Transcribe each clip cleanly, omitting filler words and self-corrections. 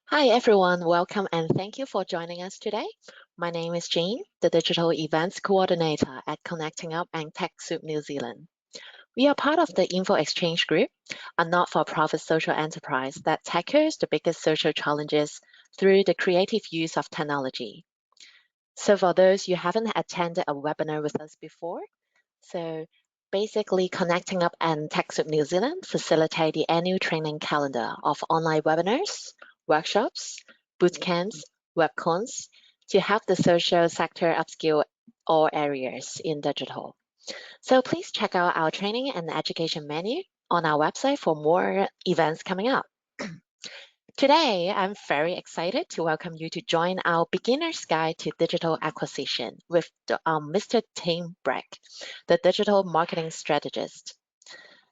Hi everyone, welcome and thank you for joining us today. My name is Jane, the Digital Events Coordinator at Connecting Up and TechSoup New Zealand. We are part of the Info Exchange Group, a not-for-profit social enterprise that tackles the biggest social challenges through the creative use of technology. So for those who haven't attended a webinar with us before, so basically Connecting Up and TechSoup New Zealand facilitate the annual training calendar of online webinars, workshops, boot camps, webcons to help the social sector upskill all areas in digital. So please check out our training and education menu on our website for more events coming up. Today, I'm very excited to welcome you to join our Beginner's Guide to Digital Acquisition with Mr. Tim Breck, the digital marketing strategist.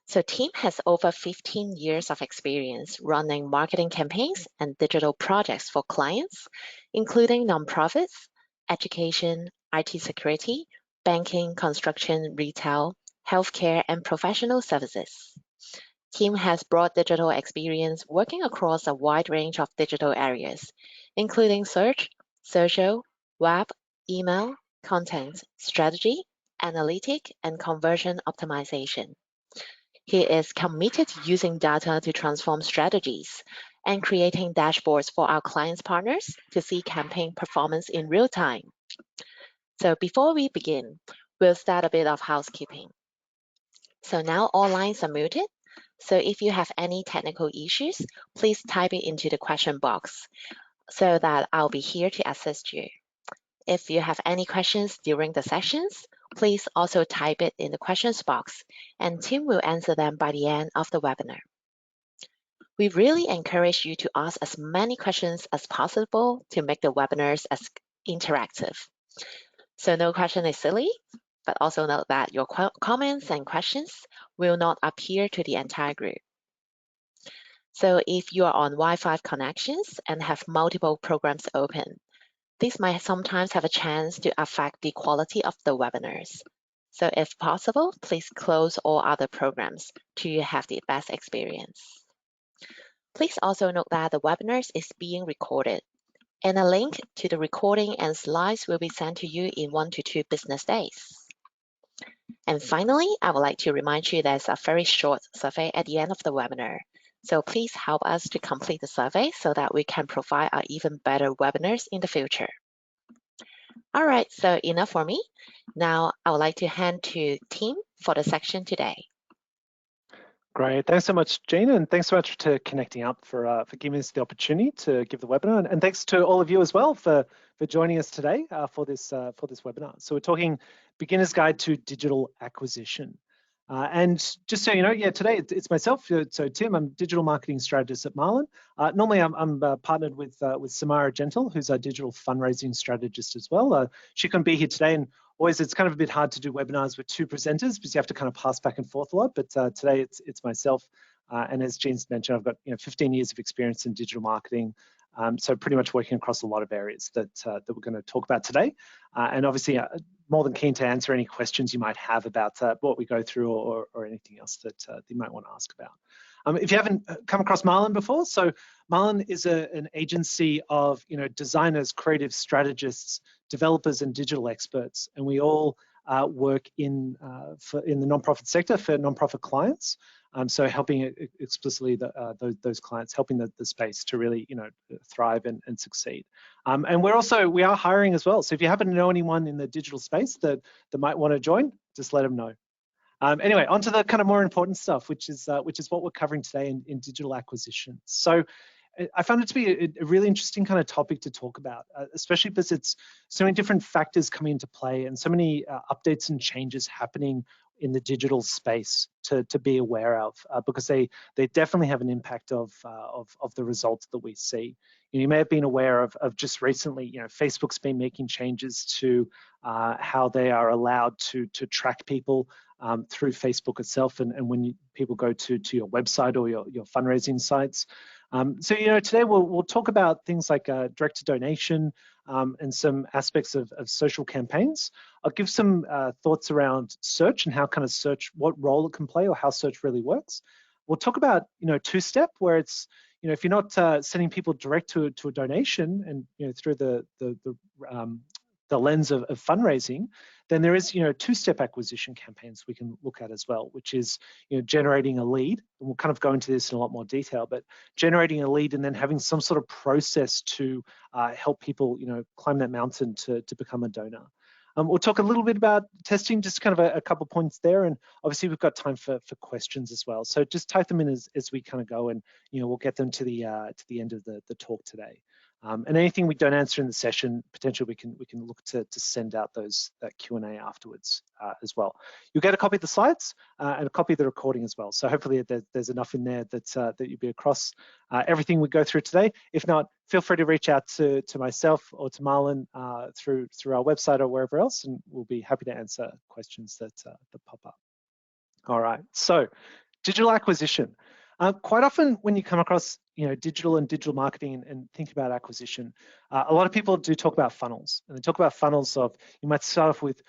So Tim has over 15 years of experience running marketing campaigns and digital projects for clients, including nonprofits, education, IT security, banking, construction, retail, healthcare, and professional services. Tim has broad digital experience working across a wide range of digital areas, including search, social, web, email, content, strategy, analytic, and conversion optimization. He is committed to using data to transform strategies and creating dashboards for our clients' partners to see campaign performance in real time. So before we begin, we'll start a bit of housekeeping. So now all lines are muted. So if you have any technical issues, please type it into the question box so that I'll be here to assist you. If you have any questions during the sessions, please also type it in the questions box and Tim will answer them by the end of the webinar. We really encourage you to ask as many questions as possible to make the webinars as interactive. So no question is silly, but also note that your comments and questions will not appear to the entire group. So if you are on Wi-Fi connections and have multiple programs open, this might sometimes have a chance to affect the quality of the webinars. So if possible, please close all other programs to have the best experience. Please also note that the webinar is being recorded, and a link to the recording and slides will be sent to you in 1 to 2 business days. And finally, I would like to remind you there's a very short survey at the end of the webinar. So please help us to complete the survey so that we can provide our even better webinars in the future. All right, so enough for me. Now I would like to hand to Tim for the section today. Great, thanks so much, Gene, and thanks so much to Connecting Up for giving us the opportunity to give the webinar, and thanks to all of you as well for joining us today for this webinar. So we're talking Beginner's Guide to Digital Acquisition. And just so you know, yeah, today it's myself. So Tim, I'm digital marketing strategist at Marlin. Normally, I'm partnered with Samara Gentle, who's our digital fundraising strategist as well. She couldn't be here today, and always it's kind of a bit hard to do webinars with two presenters because you have to kind of pass back and forth a lot. But today it's myself, and as Jean's mentioned, I've got 15 years of experience in digital marketing. So pretty much working across a lot of areas that we're going to talk about today, and obviously more than keen to answer any questions you might have about what we go through or anything else that you might want to ask about. If you haven't come across Marlin before, so Marlin is an agency of designers, creative strategists, developers, and digital experts, and we all work in the nonprofit sector for nonprofit clients. So helping explicitly those clients, helping the space to really thrive and succeed. And we are hiring as well. So if you happen to know anyone in the digital space that might want to join, just let them know. Anyway, on to the kind of more important stuff, which is what we're covering today in digital acquisition. So I found it to be a really interesting kind of topic to talk about, especially because it's so many different factors coming into play and so many updates and changes happening in the digital space to be aware of, because they definitely have an impact of the results that we see. You may have been aware of just recently, Facebook's been making changes to how they are allowed to track people through Facebook itself, and when people go to your website or your fundraising sites. So today we'll talk about things like direct to donation and some aspects of social campaigns. I'll give some thoughts around search and how kind of search, what role it can play or how search really works. We'll talk about TwoStep, where it's if you're not sending people direct to a donation and through the lens of fundraising, then there is two-step acquisition campaigns we can look at as well, which is generating a lead. And we'll kind of go into this in a lot more detail, but generating a lead and then having some sort of process to help people climb that mountain to become a donor. We'll talk a little bit about testing, just kind of a couple points there, and obviously we've got time for questions as well. So just type them in as we kind of go, and we'll get them to the end of the talk today. And anything we don't answer in the session, potentially we can look to send out that Q&A afterwards as well. You'll get a copy of the slides and a copy of the recording as well. So hopefully there's enough in there that you'll be across everything we go through today. If not, feel free to reach out to myself or to Marlon through our website or wherever else, and we'll be happy to answer questions that pop up. All right, so digital acquisition. Quite often when you come across digital and digital marketing and think about acquisition, a lot of people do talk about funnels, and they talk about funnels of, you might start off with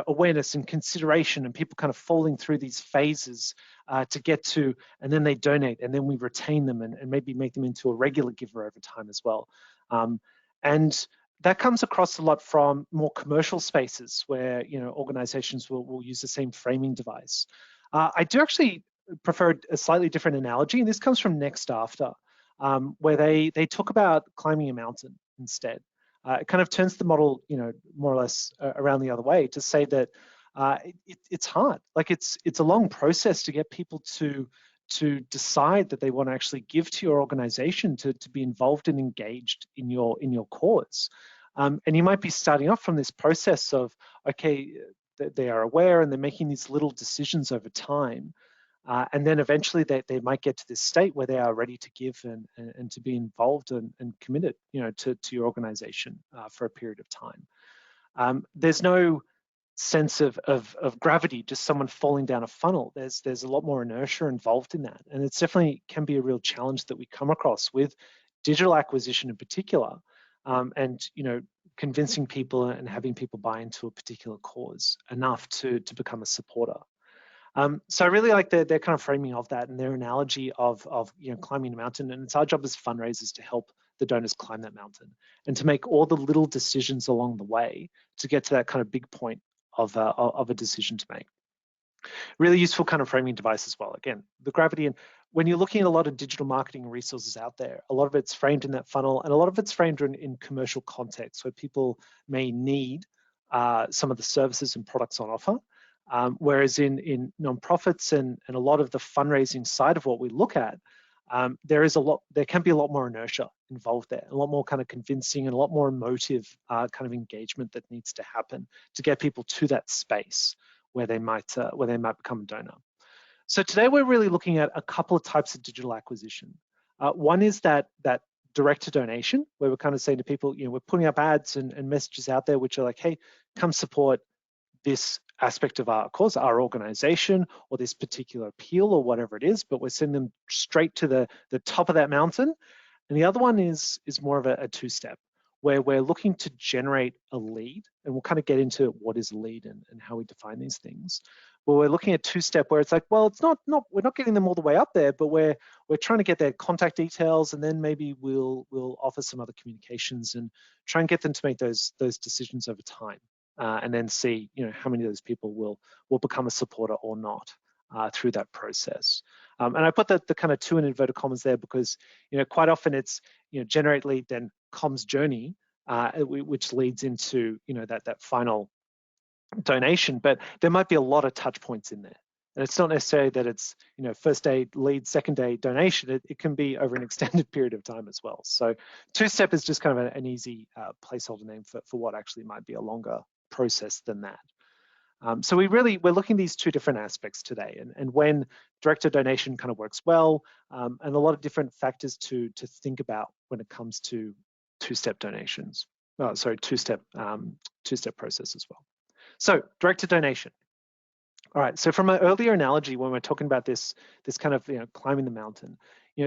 awareness and consideration and people kind of falling through these phases to get to, and then they donate, and then we retain them and maybe make them into a regular giver over time as well. And that comes across a lot from more commercial spaces where organizations will use the same framing device. I do actually prefer a slightly different analogy, and this comes from Next After, where they talk about climbing a mountain instead. It kind of turns the model, more or less around the other way to say that it's hard. Like it's a long process to get people to decide that they want to actually give to your organization, to be involved and engaged in your cause. And you might be starting off from this process of, okay, they are aware and they're making these little decisions over time. And then eventually they might get to this state where they are ready to give and to be involved and committed, to your organization for a period of time. There's no sense of gravity, just someone falling down a funnel. There's a lot more inertia involved in that, and it's definitely can be a real challenge that we come across with digital acquisition in particular, and convincing people and having people buy into a particular cause enough to become a supporter. So I really like their kind of framing of that and their analogy of climbing a mountain, and it's our job as fundraisers to help the donors climb that mountain and to make all the little decisions along the way to get to that kind of big point of a decision to make. Really useful kind of framing device as well. Again, the gravity, and when you're looking at a lot of digital marketing resources out there, a lot of it's framed in that funnel, and a lot of it's framed in commercial context where people may need some of the services and products on offer. Whereas in nonprofits and a lot of the fundraising side of what we look at, there can be a lot more inertia involved there, a lot more kind of convincing and a lot more emotive kind of engagement that needs to happen to get people to that space where they might become a donor. So today we're really looking at a couple of types of digital acquisition. One is that direct to donation, where we're kind of saying to people, we're putting up ads and messages out there which are like, hey, come support this aspect of our cause, our organization, or this particular appeal, or whatever it is, but we're sending them straight to the top of that mountain. And the other one is more of a two-step, where we're looking to generate a lead, and we'll kind of get into what is a lead and how we define these things. Well, we're looking at two-step where it's like, well, it's not we're not getting them all the way up there, but we're trying to get their contact details, and then maybe we'll offer some other communications and try and get them to make those decisions over time. And then see, how many of those people will become a supporter or not through that process. And I put the kind of two in inverted commas there because, quite often it's, generate lead, then comms journey, which leads into, that final donation. But there might be a lot of touch points in there. And it's not necessarily that it's, first day lead, second day donation. It can be over an extended period of time as well. So two-step is just kind of an easy placeholder name for what actually might be a longer process than that. So we're looking at these two different aspects today, and when direct to donation kind of works well, and a lot of different factors to think about when it comes to two-step donations. Two-step process as well. So direct to donation. All right. So from an earlier analogy, when we're talking about this kind of climbing the mountain,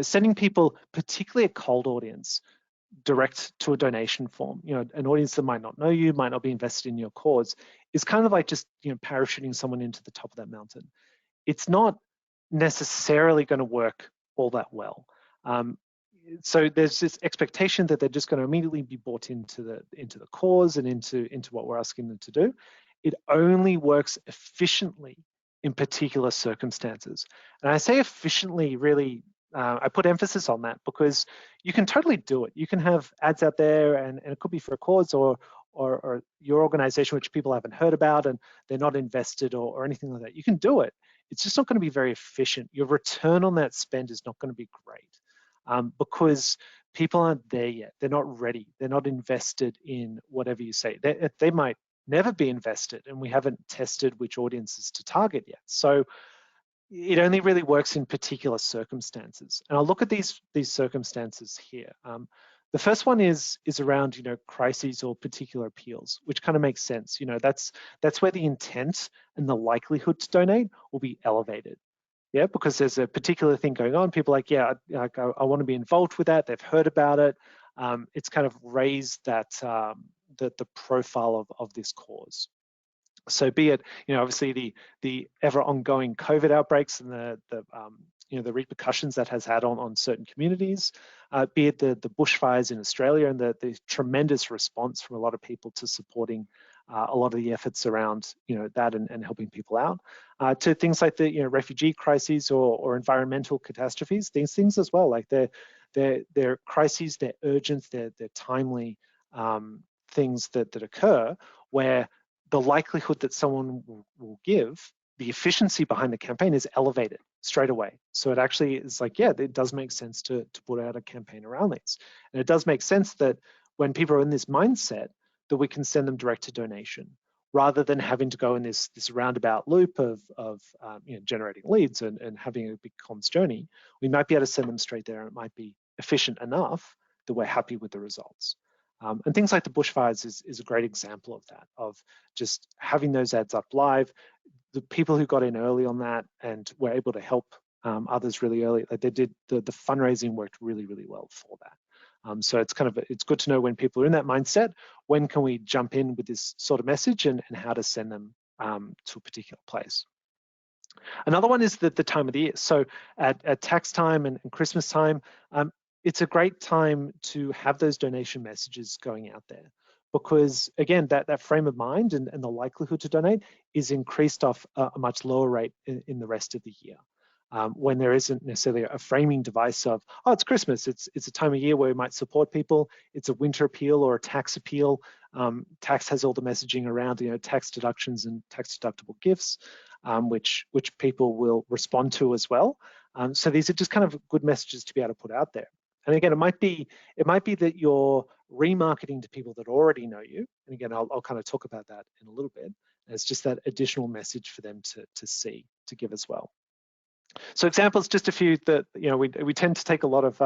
sending people, particularly a cold audience, direct to a donation form, an audience that might not know you, might not be invested in your cause, is kind of like just parachuting someone into the top of that mountain. It's not necessarily going to work all that well. so there's this expectation that they're just going to immediately be bought into the cause and into what we're asking them to do. It only works efficiently in particular circumstances. And I say efficiently, really, I put emphasis on that because you can totally do it. You can have ads out there, and it could be for a cause or your organization, which people haven't heard about and they're not invested or anything like that. You can do it. It's just not going to be very efficient. Your return on that spend is not going to be great because people aren't there yet. They're not ready. They're not invested in whatever you say. They might never be invested, and we haven't tested which audiences to target yet. So it only really works in particular circumstances. And I'll look at these circumstances here. The first one is around crises or particular appeals, which kind of makes sense. That's where the intent and the likelihood to donate will be elevated. Yeah, because there's a particular thing going on. People are like, yeah, I want to be involved with that. They've heard about it. It's kind of raised that the profile of this cause. So be it, obviously the ever ongoing COVID outbreaks and the repercussions that has had on certain communities, be it the bushfires in Australia and the tremendous response from a lot of people to supporting a lot of the efforts around that and helping people out, to things like the refugee crises or environmental catastrophes. These things as well, like they're crises, they're urgent, they're timely things that occur where the likelihood that someone will give, the efficiency behind the campaign is elevated straight away. So it actually is like, yeah, it does make sense to put out a campaign around this. And it does make sense that when people are in this mindset, that we can send them direct to donation rather than having to go in this roundabout loop of generating leads and having a big comms journey. We might be able to send them straight there, and it might be efficient enough that we're happy with the results. And things like the bushfires is a great example of that, of just having those ads up live. The people who got in early on that and were able to help others really early, like they did, the fundraising worked really, really well for that. So it's it's good to know when people are in that mindset, when can we jump in with this sort of message and how to send them to a particular place. Another one is the time of the year. So at tax time and Christmas time, it's a great time to have those donation messages going out there because, again, that frame of mind and the likelihood to donate is increased off a much lower rate in the rest of the year. When there isn't necessarily a framing device of, oh, it's Christmas, it's a time of year where we might support people, it's a winter appeal or a tax appeal. Tax has all the messaging around, tax deductions and tax deductible gifts, which people will respond to as well. So these are just kind of good messages to be able to put out there. And again, it might be that you're remarketing to people that already know you. And again, I'll kind of talk about that in a little bit. And it's just that additional message for them to see, to give as well. So examples, just a few that, we tend to take a lot of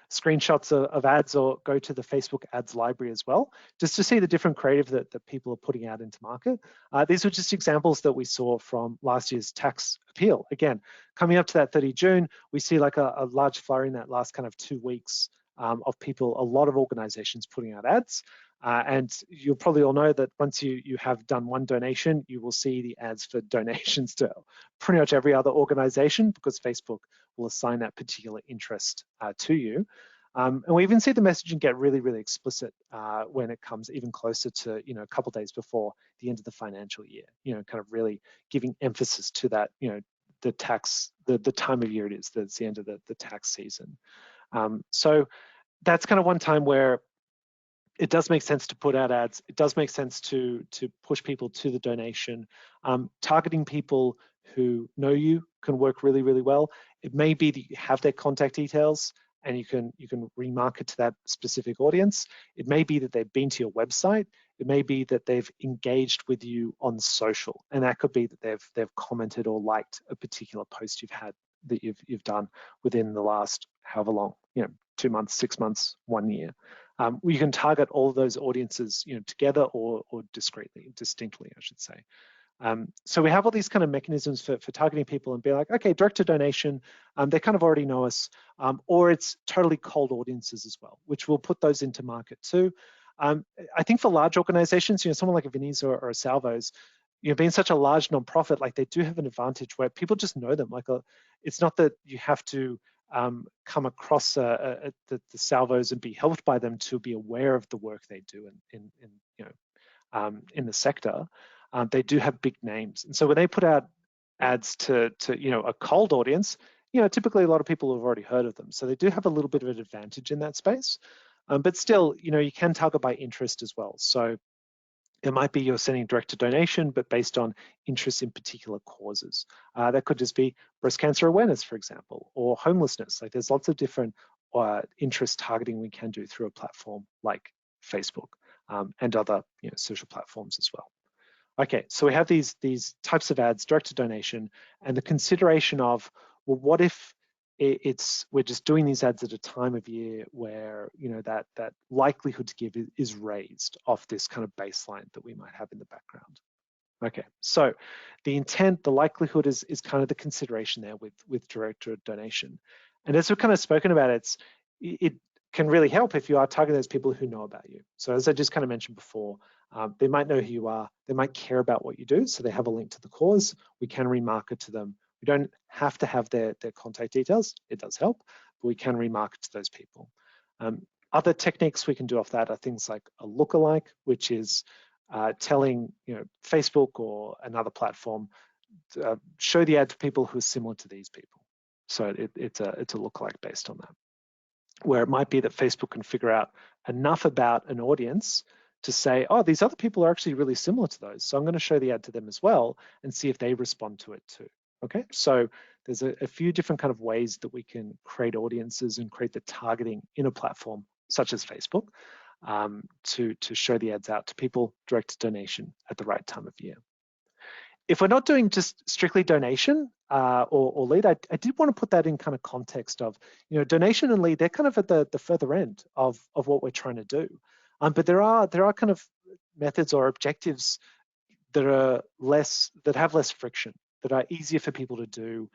screenshots of ads or go to the Facebook ads library as well, just to see the different creative that people are putting out into market. These were just examples that we saw from last year's tax appeal. Again, coming up to that 30 June, we see like a large flurry in that last kind of 2 weeks of people, a lot of organizations putting out ads. And you'll probably all know that once you have done one donation, you will see the ads for donations to pretty much every other organization because Facebook will assign that particular interest to you. And we even see the messaging get really, really explicit when it comes even closer to, a couple of days before the end of the financial year, kind of really giving emphasis to that, the tax, the time of year it is, that's the end of the tax season. So that's kind of one time where it does make sense to put out ads. It does make sense to push people to the donation. Targeting people who know you can work really, really well. It may be that you have their contact details and you can remarket to that specific audience. It may be that they've been to your website. It may be that they've engaged with you on social, and that could be that they've commented or liked a particular post you've had that you've done within the last however long, 2 months, 6 months, 1 year. You can target all of those audiences, together or distinctly, I should say. So we have all these kind of mechanisms for targeting people and be like, okay, direct to donation, they kind of already know us, or it's totally cold audiences as well, which we'll put those into market too. I think for large organizations, someone like a Vinnie's or a Salvo's, being such a large nonprofit, like they do have an advantage where people just know them. Like it's not that you have to come across the salvos and be helped by them to be aware of the work they do in the sector, they do have big names. And so when they put out ads to a cold audience, typically a lot of people have already heard of them. So they do have a little bit of an advantage in that space. But still, you can target by interest as well. So it might be you're sending direct to donation, but based on interest in particular causes. That could just be breast cancer awareness, for example, or homelessness. Like there's lots of different interest targeting we can do through a platform like Facebook and other social platforms as well. Okay, so we have these types of ads, direct to donation, and the consideration of, well, what if we're just doing these ads at a time of year where that likelihood to give is raised off this kind of baseline that we might have in the background. Okay, so the intent, the likelihood is kind of the consideration there with direct donation. And as we've kind of spoken about, it can really help if you are targeting those people who know about you. So as I just kind of mentioned before, they might know who you are, they might care about what you do, so they have a link to the cause. We can remarket to them. We don't have to have their contact details. It does help, but we can remarket to those people. Other techniques we can do off that are things like a lookalike, which is telling Facebook or another platform to show the ad to people who are similar to these people. So it's a lookalike based on that, where it might be that Facebook can figure out enough about an audience to say, oh, these other people are actually really similar to those. So I'm going to show the ad to them as well and see if they respond to it too. Okay, so there's a few different kind of ways that we can create audiences and create the targeting in a platform such as Facebook to show the ads out to people direct to donation at the right time of year. If we're not doing just strictly donation or lead, I did want to put that in kind of context of, donation and lead, they're kind of at the further end of what we're trying to do. But there are kind of methods or objectives that have less friction, that are easier for people to do.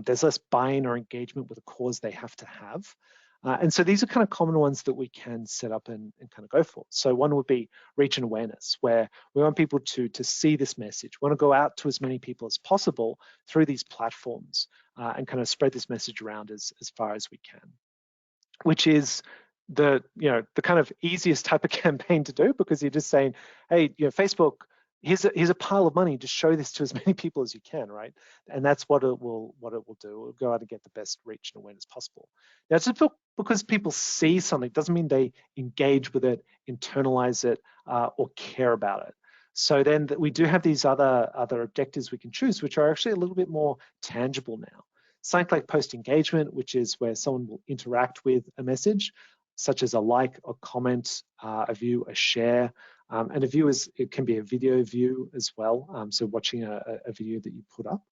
There's less buy-in or engagement with a cause they have to have. And so these are kind of common ones that we can set up and kind of go for. So one would be reach and awareness, where we want people to see this message. We want to go out to as many people as possible through these platforms and kind of spread this message around as far as we can, which is the kind of easiest type of campaign to do, because you're just saying, hey, Facebook, here's a pile of money, just show this to as many people as you can, right? And that's what it will do. It'll go out and get the best reach and awareness possible. Now, just because people see something doesn't mean they engage with it, internalize it, or care about it. So then we do have these other objectives we can choose, which are actually a little bit more tangible now. Something like post engagement, which is where someone will interact with a message, such as a like, a comment, a view, a share. And a view it can be a video view as well, so watching a video that you put up.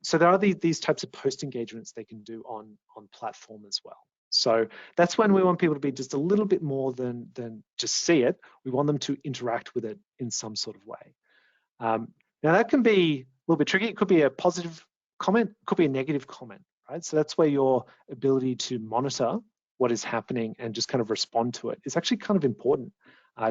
So there are these types of post engagements they can do on platform as well. So that's when we want people to be just a little bit more than just see it. We want them to interact with it in some sort of way. Now that can be a little bit tricky. It could be a positive comment, it could be a negative comment, right? So that's where your ability to monitor what is happening and just kind of respond to it is actually kind of important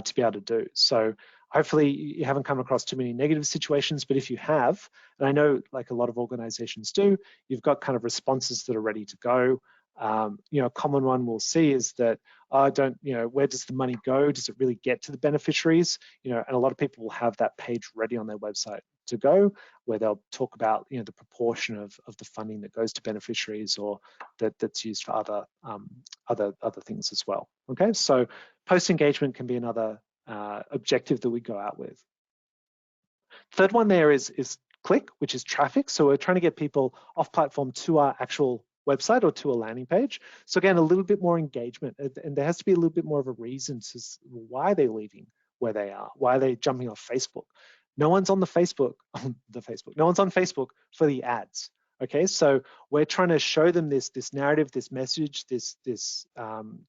to be able to do. So hopefully you haven't come across too many negative situations, but if you have, and I know like a lot of organizations do, you've got kind of responses that are ready to go. A common one we'll see is that, where does the money go? Does it really get to the beneficiaries? And a lot of people will have that page ready on their website to go, where they'll talk about, the proportion of the funding that goes to beneficiaries or that's used for other things as well. Okay, so post engagement can be another objective that we go out with. Third one there is click, which is traffic. So we're trying to get people off platform to our actual website or to a landing page. So again, a little bit more engagement, and there has to be a little bit more of a reason to why they're leaving where they are, why are they jumping off Facebook. No one's on no one's on Facebook for the ads. Okay, so we're trying to show them this narrative, this message, this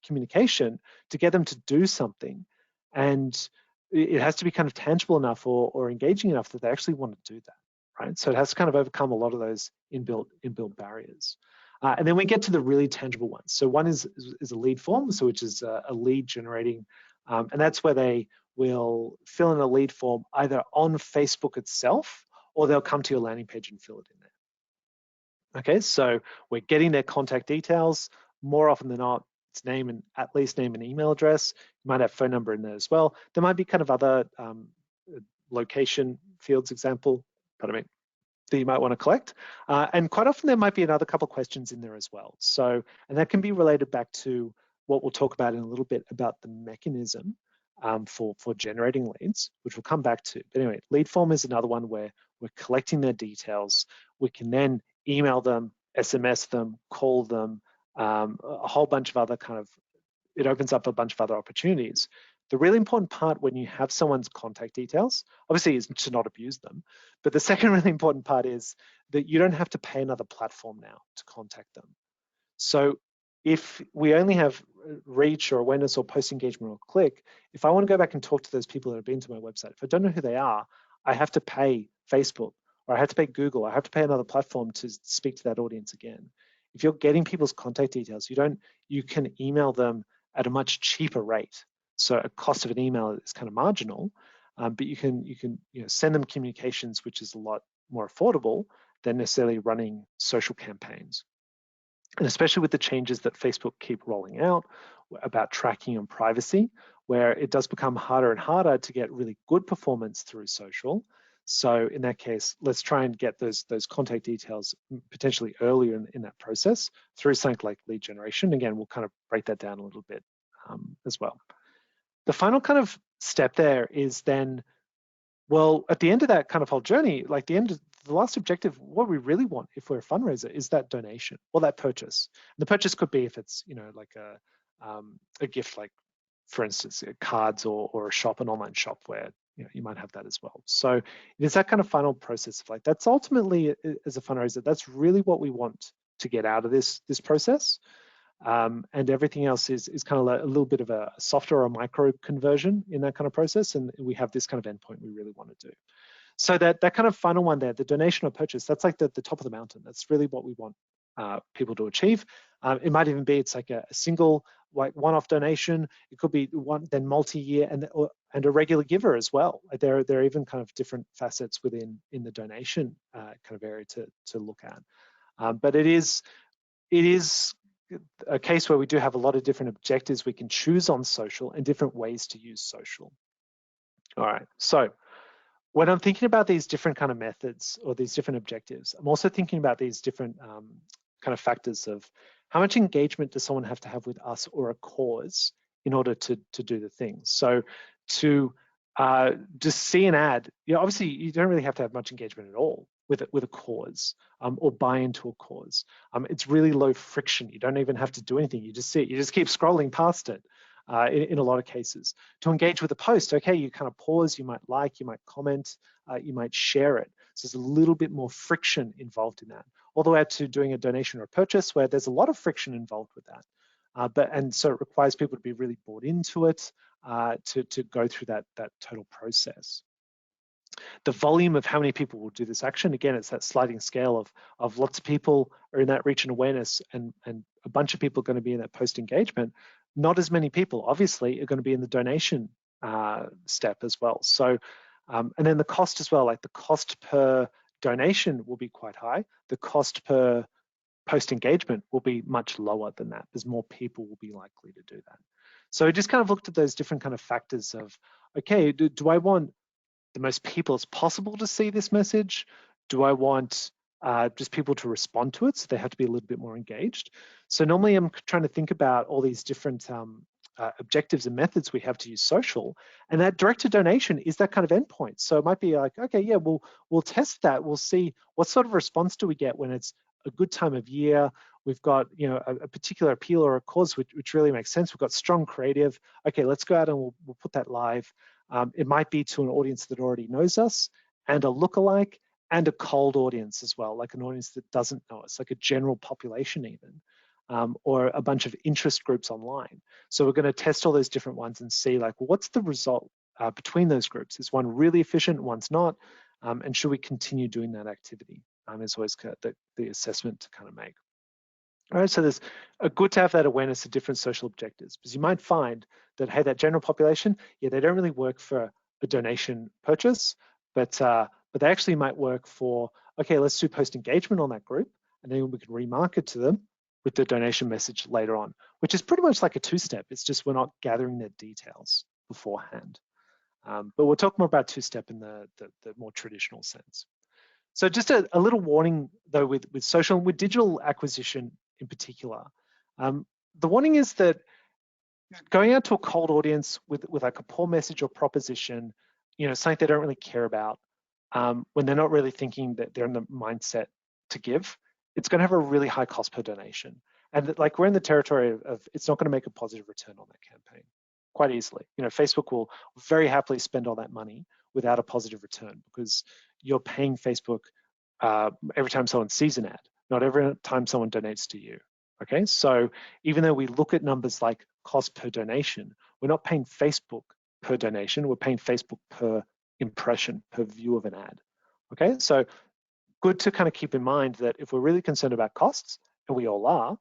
communication to get them to do something, and it has to be kind of tangible enough or engaging enough that they actually want to do that, right? So it has to kind of overcome a lot of those inbuilt barriers. And then we get to the really tangible ones. So one is a lead form, so which is a lead generating, and that's where they will fill in a lead form either on Facebook itself, or they'll come to your landing page and fill it in there. Okay, so we're getting their contact details. More often than not, it's name and at least name and email address. You might have phone number in there as well. There might be kind of other location fields, pardon me, that you might want to collect. And quite often there might be another couple of questions in there as well. So, and that can be related back to what we'll talk about in a little bit about the mechanism for generating leads, which we'll come back to. But anyway, lead form is another one where we're collecting their details. We can then email them, SMS them, call them, a whole bunch of other it opens up a bunch of other opportunities. The really important part when you have someone's contact details, obviously, is to not abuse them. But the second really important part is that you don't have to pay another platform now to contact them. So if we only have reach or awareness or post engagement or click, if I want to go back and talk to those people that have been to my website, if I don't know who they are, I have to pay Facebook or I have to pay Google, I have to pay another platform to speak to that audience again. If you're getting people's contact details, you can email them at a much cheaper rate. So a cost of an email is kind of marginal, but you can send them communications, which is a lot more affordable than necessarily running social campaigns. And especially with the changes that Facebook keep rolling out about tracking and privacy, where it does become harder and harder to get really good performance through social. So in that case, let's try and get those contact details potentially earlier in that process through something like lead generation. Again, we'll kind of break that down a little bit as well. The final kind of step there is then, well, at the end of that kind of whole journey, like the last objective, what we really want if we're a fundraiser is that donation or that purchase. And the purchase could be if it's, like a gift, like for instance, cards or a shop, an online shop where you might have that as well. So it's that kind of final process of like, that's ultimately as a fundraiser, that's really what we want to get out of this process. And everything else is kind of like a little bit of a softer or a micro conversion in that kind of process. And we have this kind of endpoint we really want to do. So that kind of final one there, the donation or purchase, that's like the top of the mountain. That's really what we want people to achieve. It might even be it's like a single, like one-off donation. It could be one, then multi-year, and a regular giver as well. Like there are even kind of different facets in the donation kind of area to look at. But it is a case where we do have a lot of different objectives we can choose on social and different ways to use social. All right, so when I'm thinking about these different kind of methods or these different objectives, I'm also thinking about these different kind of factors of how much engagement does someone have to have with us or a cause in order to do the thing. So to just see an ad, obviously you don't really have to have much engagement at all with a cause or buy into a cause. It's really low friction. You don't even have to do anything. You just see it. You just keep scrolling past it. In a lot of cases. To engage with a post, okay, you kind of pause, you might like, you might comment, you might share it. So there's a little bit more friction involved in that, all the way up to doing a donation or a purchase where there's a lot of friction involved with that. And so it requires people to be really bought into it to go through that total process. The volume of how many people will do this action, again, it's that sliding scale of lots of people are in that reach and awareness and a bunch of people are going to be in that post engagement. Not as many people, obviously, are going to be in the donation step as well. So, and then the cost as well, like the cost per donation will be quite high. The cost per post engagement will be much lower than that, as more people will be likely to do that. So I just kind of looked at those different kind of factors of, okay, do I want the most people as possible to see this message? Do I want just people to respond to it, so they have to be a little bit more engaged? So normally I'm trying to think about all these different objectives and methods we have to use social, and that directed donation is that kind of endpoint. So it might be like, okay, yeah, we'll test that. We'll see what sort of response do we get when it's a good time of year. We've got a particular appeal or a cause which really makes sense. We've got strong creative. Okay, let's go out and we'll put that live. It might be to an audience that already knows us and a lookalike and a cold audience as well, like an audience that doesn't know us, like a general population even, or a bunch of interest groups online. So we're going to test all those different ones and see like, well, what's the result between those groups? Is one really efficient, one's not? And should we continue doing that activity? Is always the assessment to kind of make. All right, so there's good to have that awareness of different social objectives, because you might find that, hey, that general population, yeah, they don't really work for a donation purchase, but they actually might work for, okay, let's do post engagement on that group, and then we can remarket to them with the donation message later on, which is pretty much like a two-step. It's just we're not gathering their details beforehand. But we'll talk more about two-step in the more traditional sense. So just a little warning though with social, with digital acquisition in particular. The warning is that going out to a cold audience with like a poor message or proposition, something they don't really care about, when they're not really thinking that they're in the mindset to give, it's going to have a really high cost per donation. And like we're in the territory of it's not going to make a positive return on that campaign quite easily. Facebook will very happily spend all that money without a positive return because you're paying Facebook every time someone sees an ad, not every time someone donates to you. Okay, so even though we look at numbers like cost per donation, we're not paying Facebook per donation, we're paying Facebook per impression, per view of an ad. Okay, so good to kind of keep in mind that if we're really concerned about costs, and we all are,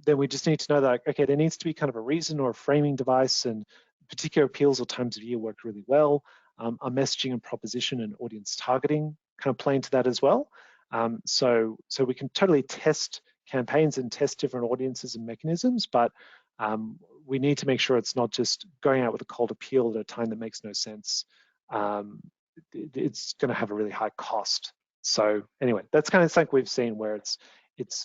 then we just need to know that, okay, there needs to be kind of a reason or a framing device, and particular appeals or times of year work really well. Our messaging and proposition and audience targeting kind of play into that as well. So we can totally test campaigns and test different audiences and mechanisms, but we need to make sure it's not just going out with a cold appeal at a time that makes no sense. It's going to have a really high cost. So anyway, that's kind of something we've seen where it's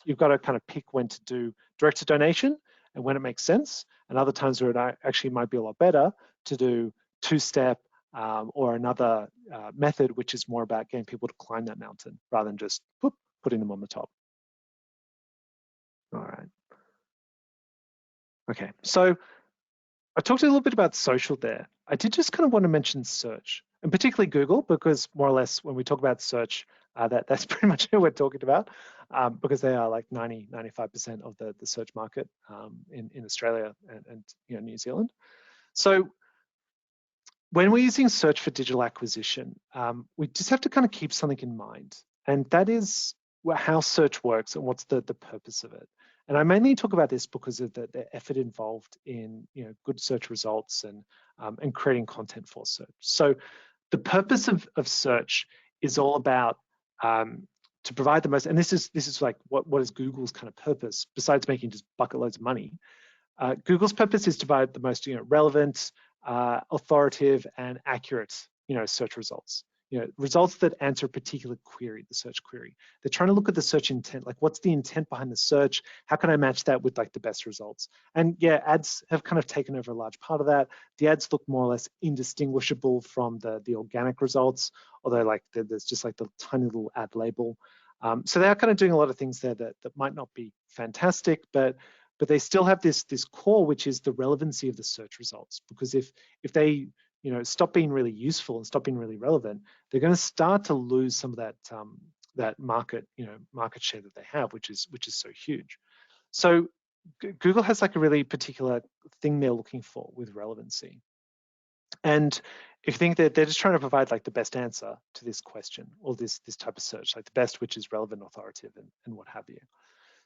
you've got to kind of pick when to do direct to donation and when it makes sense, and other times where it actually might be a lot better to do two-step or another method, which is more about getting people to climb that mountain rather than just putting them on the top. All right. Okay, so I talked a little bit about social there. I did just kind of want to mention search, and particularly Google, because more or less when we talk about search, that's pretty much who we're talking about, because they are like 95% of the search market in Australia and New Zealand. So when we're using search for digital acquisition, we just have to kind of keep something in mind, and that is how search works and what's the purpose of it. And I mainly talk about this because of the effort involved in good search results and creating content for search. So the purpose of search is all about to provide the most, and this is like what is Google's kind of purpose besides making just bucket loads of money. Google's purpose is to provide the most relevant, authoritative, and accurate search results. Results that answer a particular query, the search query. They're trying to look at the search intent, like what's the intent behind the search? How can I match that with like the best results? And yeah, ads have kind of taken over a large part of that. The ads look more or less indistinguishable from the organic results, although like there's just like the tiny little ad label. So they are kind of doing a lot of things there that might not be fantastic, but they still have this core, which is the relevancy of the search results. Because if they stop being really useful and stop being really relevant, they're going to start to lose some of that market share that they have, which is so huge. So Google has like a really particular thing they're looking for with relevancy. And if you think that they're just trying to provide like the best answer to this question or this type of search, like the best which is relevant, authoritative, and what have you.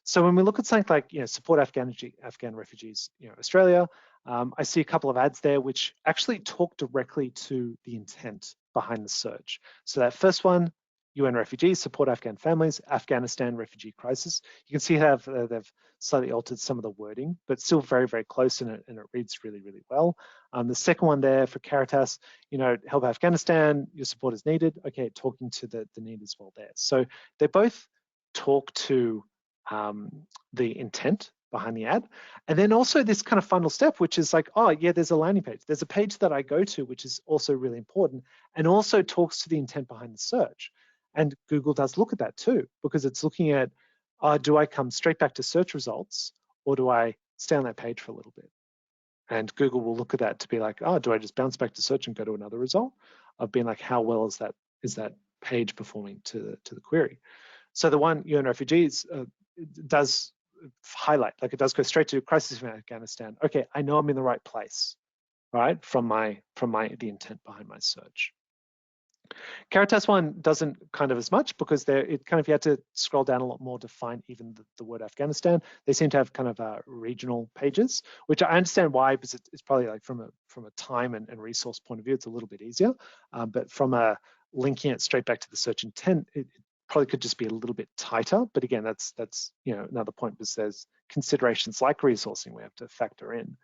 So when we look at something like support Afghan refugees, Australia, I see a couple of ads there which actually talk directly to the intent behind the search. So that first one, UN refugees, support Afghan families, Afghanistan refugee crisis. You can see how they've slightly altered some of the wording, but still very, very close, and it reads really, really well. The second one there for Caritas, help Afghanistan, your support is needed. Okay, talking to the need as well there. So they both talk to the intent behind the ad. And then also this kind of final step, which is like, oh yeah, there's a landing page. There's a page that I go to, which is also really important and also talks to the intent behind the search. And Google does look at that too, because it's looking at, do I come straight back to search results or do I stay on that page for a little bit? And Google will look at that to be like, do I just bounce back to search and go to another result? Of being like, how well is that page performing to the query? So the one UN refugees does highlight, like it does go straight to crisis in Afghanistan. Okay, I know I'm in the right place, right? From the intent behind my search. Caritas one doesn't kind of as much because you had to scroll down a lot more to find even the word Afghanistan. They seem to have kind of regional pages, which I understand why, because it's probably like from a time and resource point of view, it's a little bit easier. But from a linking it straight back to the search intent, probably could just be a little bit tighter. But again, that's another point, because there's considerations like resourcing we have to factor in.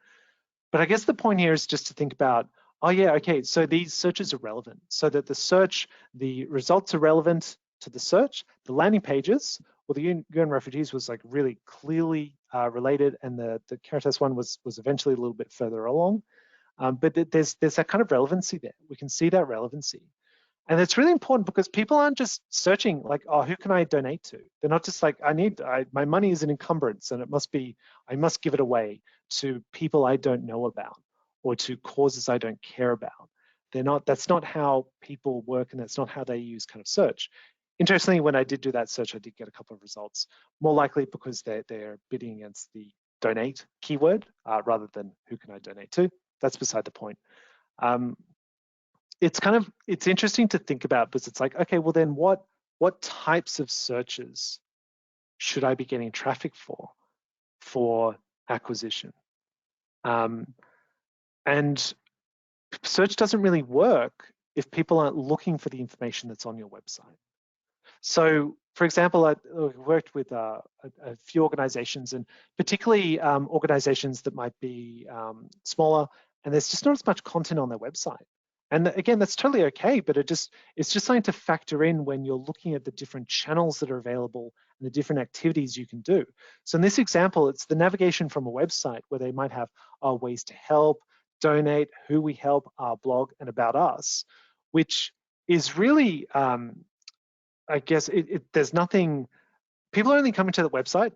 But I guess the point here is just to think about, oh yeah, okay, so these searches are relevant, so that the results are relevant to the search. The landing pages, well, the UN refugees was like really clearly related, and the Caritas one was eventually a little bit further along. But there's that kind of relevancy there. We can see that relevancy. And it's really important because people aren't just searching like, oh, who can I donate to? They're not just like, my money is an encumbrance and I must give it away to people I don't know about or to causes I don't care about. That's not how people work, and that's not how they use kind of search. Interestingly, when I did do that search, I did get a couple of results, more likely because they're bidding against the donate keyword rather than who can I donate to. That's beside the point. It's interesting to think about, because it's like, okay, well then what types of searches should I be getting traffic for acquisition? And search doesn't really work if people aren't looking for the information that's on your website. So, for example, I worked with a few organizations, and particularly organizations that might be smaller, and there's just not as much content on their website. And again, that's totally okay, but it's just something to factor in when you're looking at the different channels that are available and the different activities you can do. So in this example, it's the navigation from a website where they might have ways to help, donate, who we help, our blog, and about us, which is really, I guess there's nothing, people are only coming to the website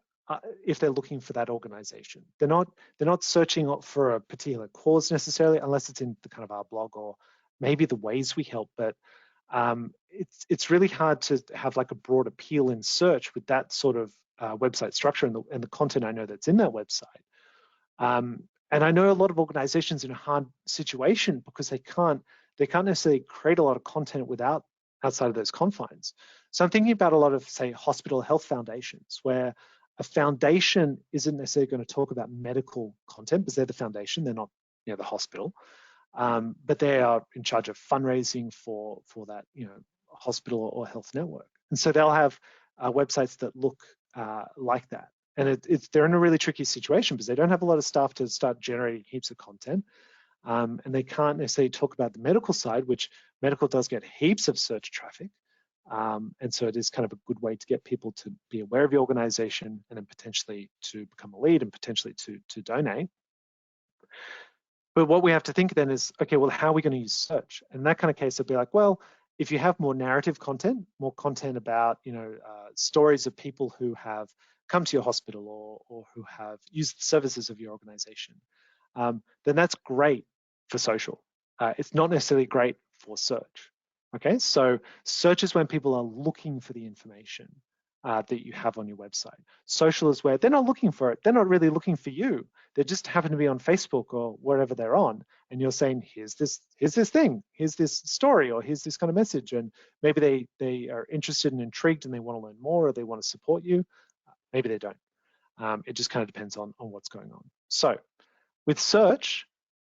if they're looking for that organization. They're not searching for a particular cause necessarily, unless it's in the kind of our blog or maybe the ways we help. But it's really hard to have like a broad appeal in search with that sort of website structure and the content I know that's in that website. And I know a lot of organizations in a hard situation because they can't necessarily create a lot of content outside of those confines. So I'm thinking about a lot of, say, hospital health foundations, where a foundation isn't necessarily going to talk about medical content because they're the foundation, they're not the hospital. But they are in charge of fundraising for that hospital or health network. And so they'll have websites that look like that. And they're in a really tricky situation because they don't have a lot of staff to start generating heaps of content. And they can't necessarily talk about the medical side, which medical does get heaps of search traffic. And so it is kind of a good way to get people to be aware of your organization and then potentially to become a lead and potentially to donate. But what we have to think then is, okay, well, how are we going to use search? And in that kind of case, it'd be like, well, if you have more narrative content, more content about, stories of people who have come to your hospital or who have used the services of your organization, then that's great for social. It's not necessarily great for search. Okay, so search is when people are looking for the information that you have on your website. Social is where they're not looking for it. They're not really looking for you. They just happen to be on Facebook or wherever they're on, and you're saying, here's this thing, here's this story, or here's this kind of message. And maybe they are interested and intrigued and they want to learn more, or they want to support you. Maybe they don't. It just kind of depends on what's going on. So with search,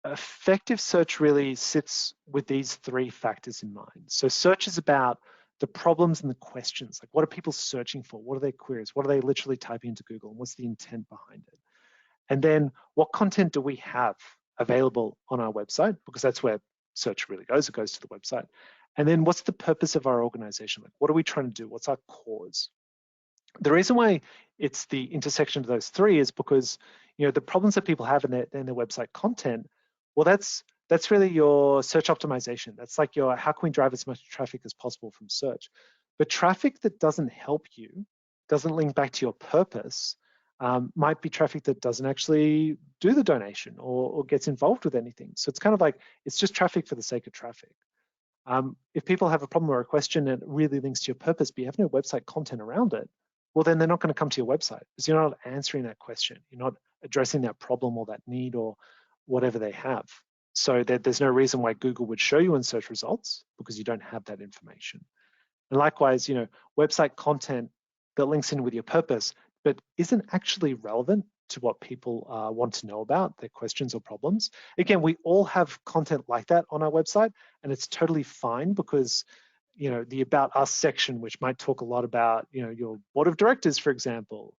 effective search really sits with these three factors in mind. So search is about the problems and the questions, like what are people searching for? What are their queries? What are they literally typing into Google? And what's the intent behind it? And then what content do we have available on our website? Because that's where search really goes. It goes to the website. And then what's the purpose of our organization? Like, what are we trying to do? What's our cause? The reason why it's the intersection of those three is because the problems that people have in their website content, well, that's really your search optimization. That's like your how can we drive as much traffic as possible from search. But traffic that doesn't help you, doesn't link back to your purpose, might be traffic that doesn't actually do the donation or gets involved with anything. So it's kind of like, it's just traffic for the sake of traffic. If people have a problem or a question and it really links to your purpose, but you have no website content around it, well, then they're not going to come to your website because you're not answering that question. You're not addressing that problem or that need or whatever they have. So there's no reason why Google would show you in search results because you don't have that information. And likewise, website content that links in with your purpose, but isn't actually relevant to what people want to know about, their questions or problems. Again, we all have content like that on our website, and it's totally fine because the About Us section, which might talk a lot about, your board of directors, for example,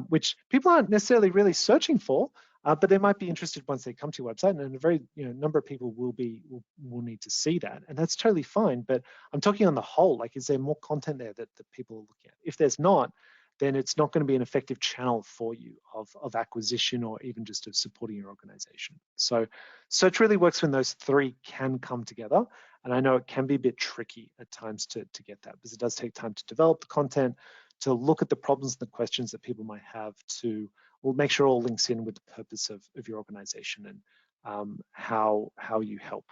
which people aren't necessarily really searching for, but they might be interested once they come to your website, and a very number of people will need to see that, and that's totally fine. But I'm talking on the whole, like, is there more content there that people are looking at? If there's not, then it's not going to be an effective channel for you of acquisition or even just of supporting your organization. So search really works when those three can come together. And I know it can be a bit tricky at times to get that, because it does take time to develop the content, to look at the problems and the questions that people might have, to make sure all links in with the purpose of your organization and how you help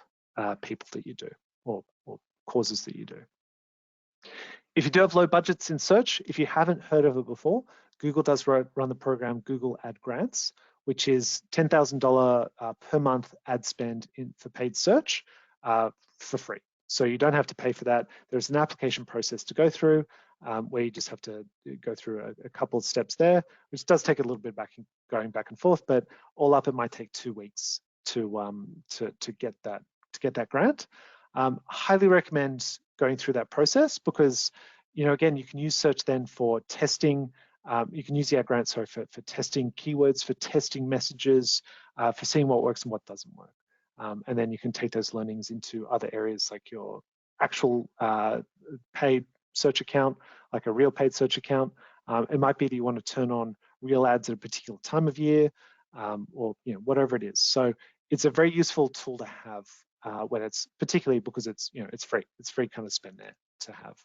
people that you do, or causes that you do. If you do have low budgets in search, if you haven't heard of it before, Google does run the program Google Ad Grants, which is $10,000 per month ad spend for paid search for free. So you don't have to pay for that. There's an application process to go through where you just have to go through a couple of steps there, which does take a little bit going back and forth, but all up it might take 2 weeks to get that grant. Highly recommend going through that process, because again, you can use search then for testing. You can use the ad grant, for testing keywords, for testing messages, for seeing what works and what doesn't work. And then you can take those learnings into other areas, like your actual paid search account, like a real paid search account. It might be that you want to turn on real ads at a particular time of year, or whatever it is. So it's a very useful tool to have when it's, particularly because it's it's free. It's free kind of spend there to have.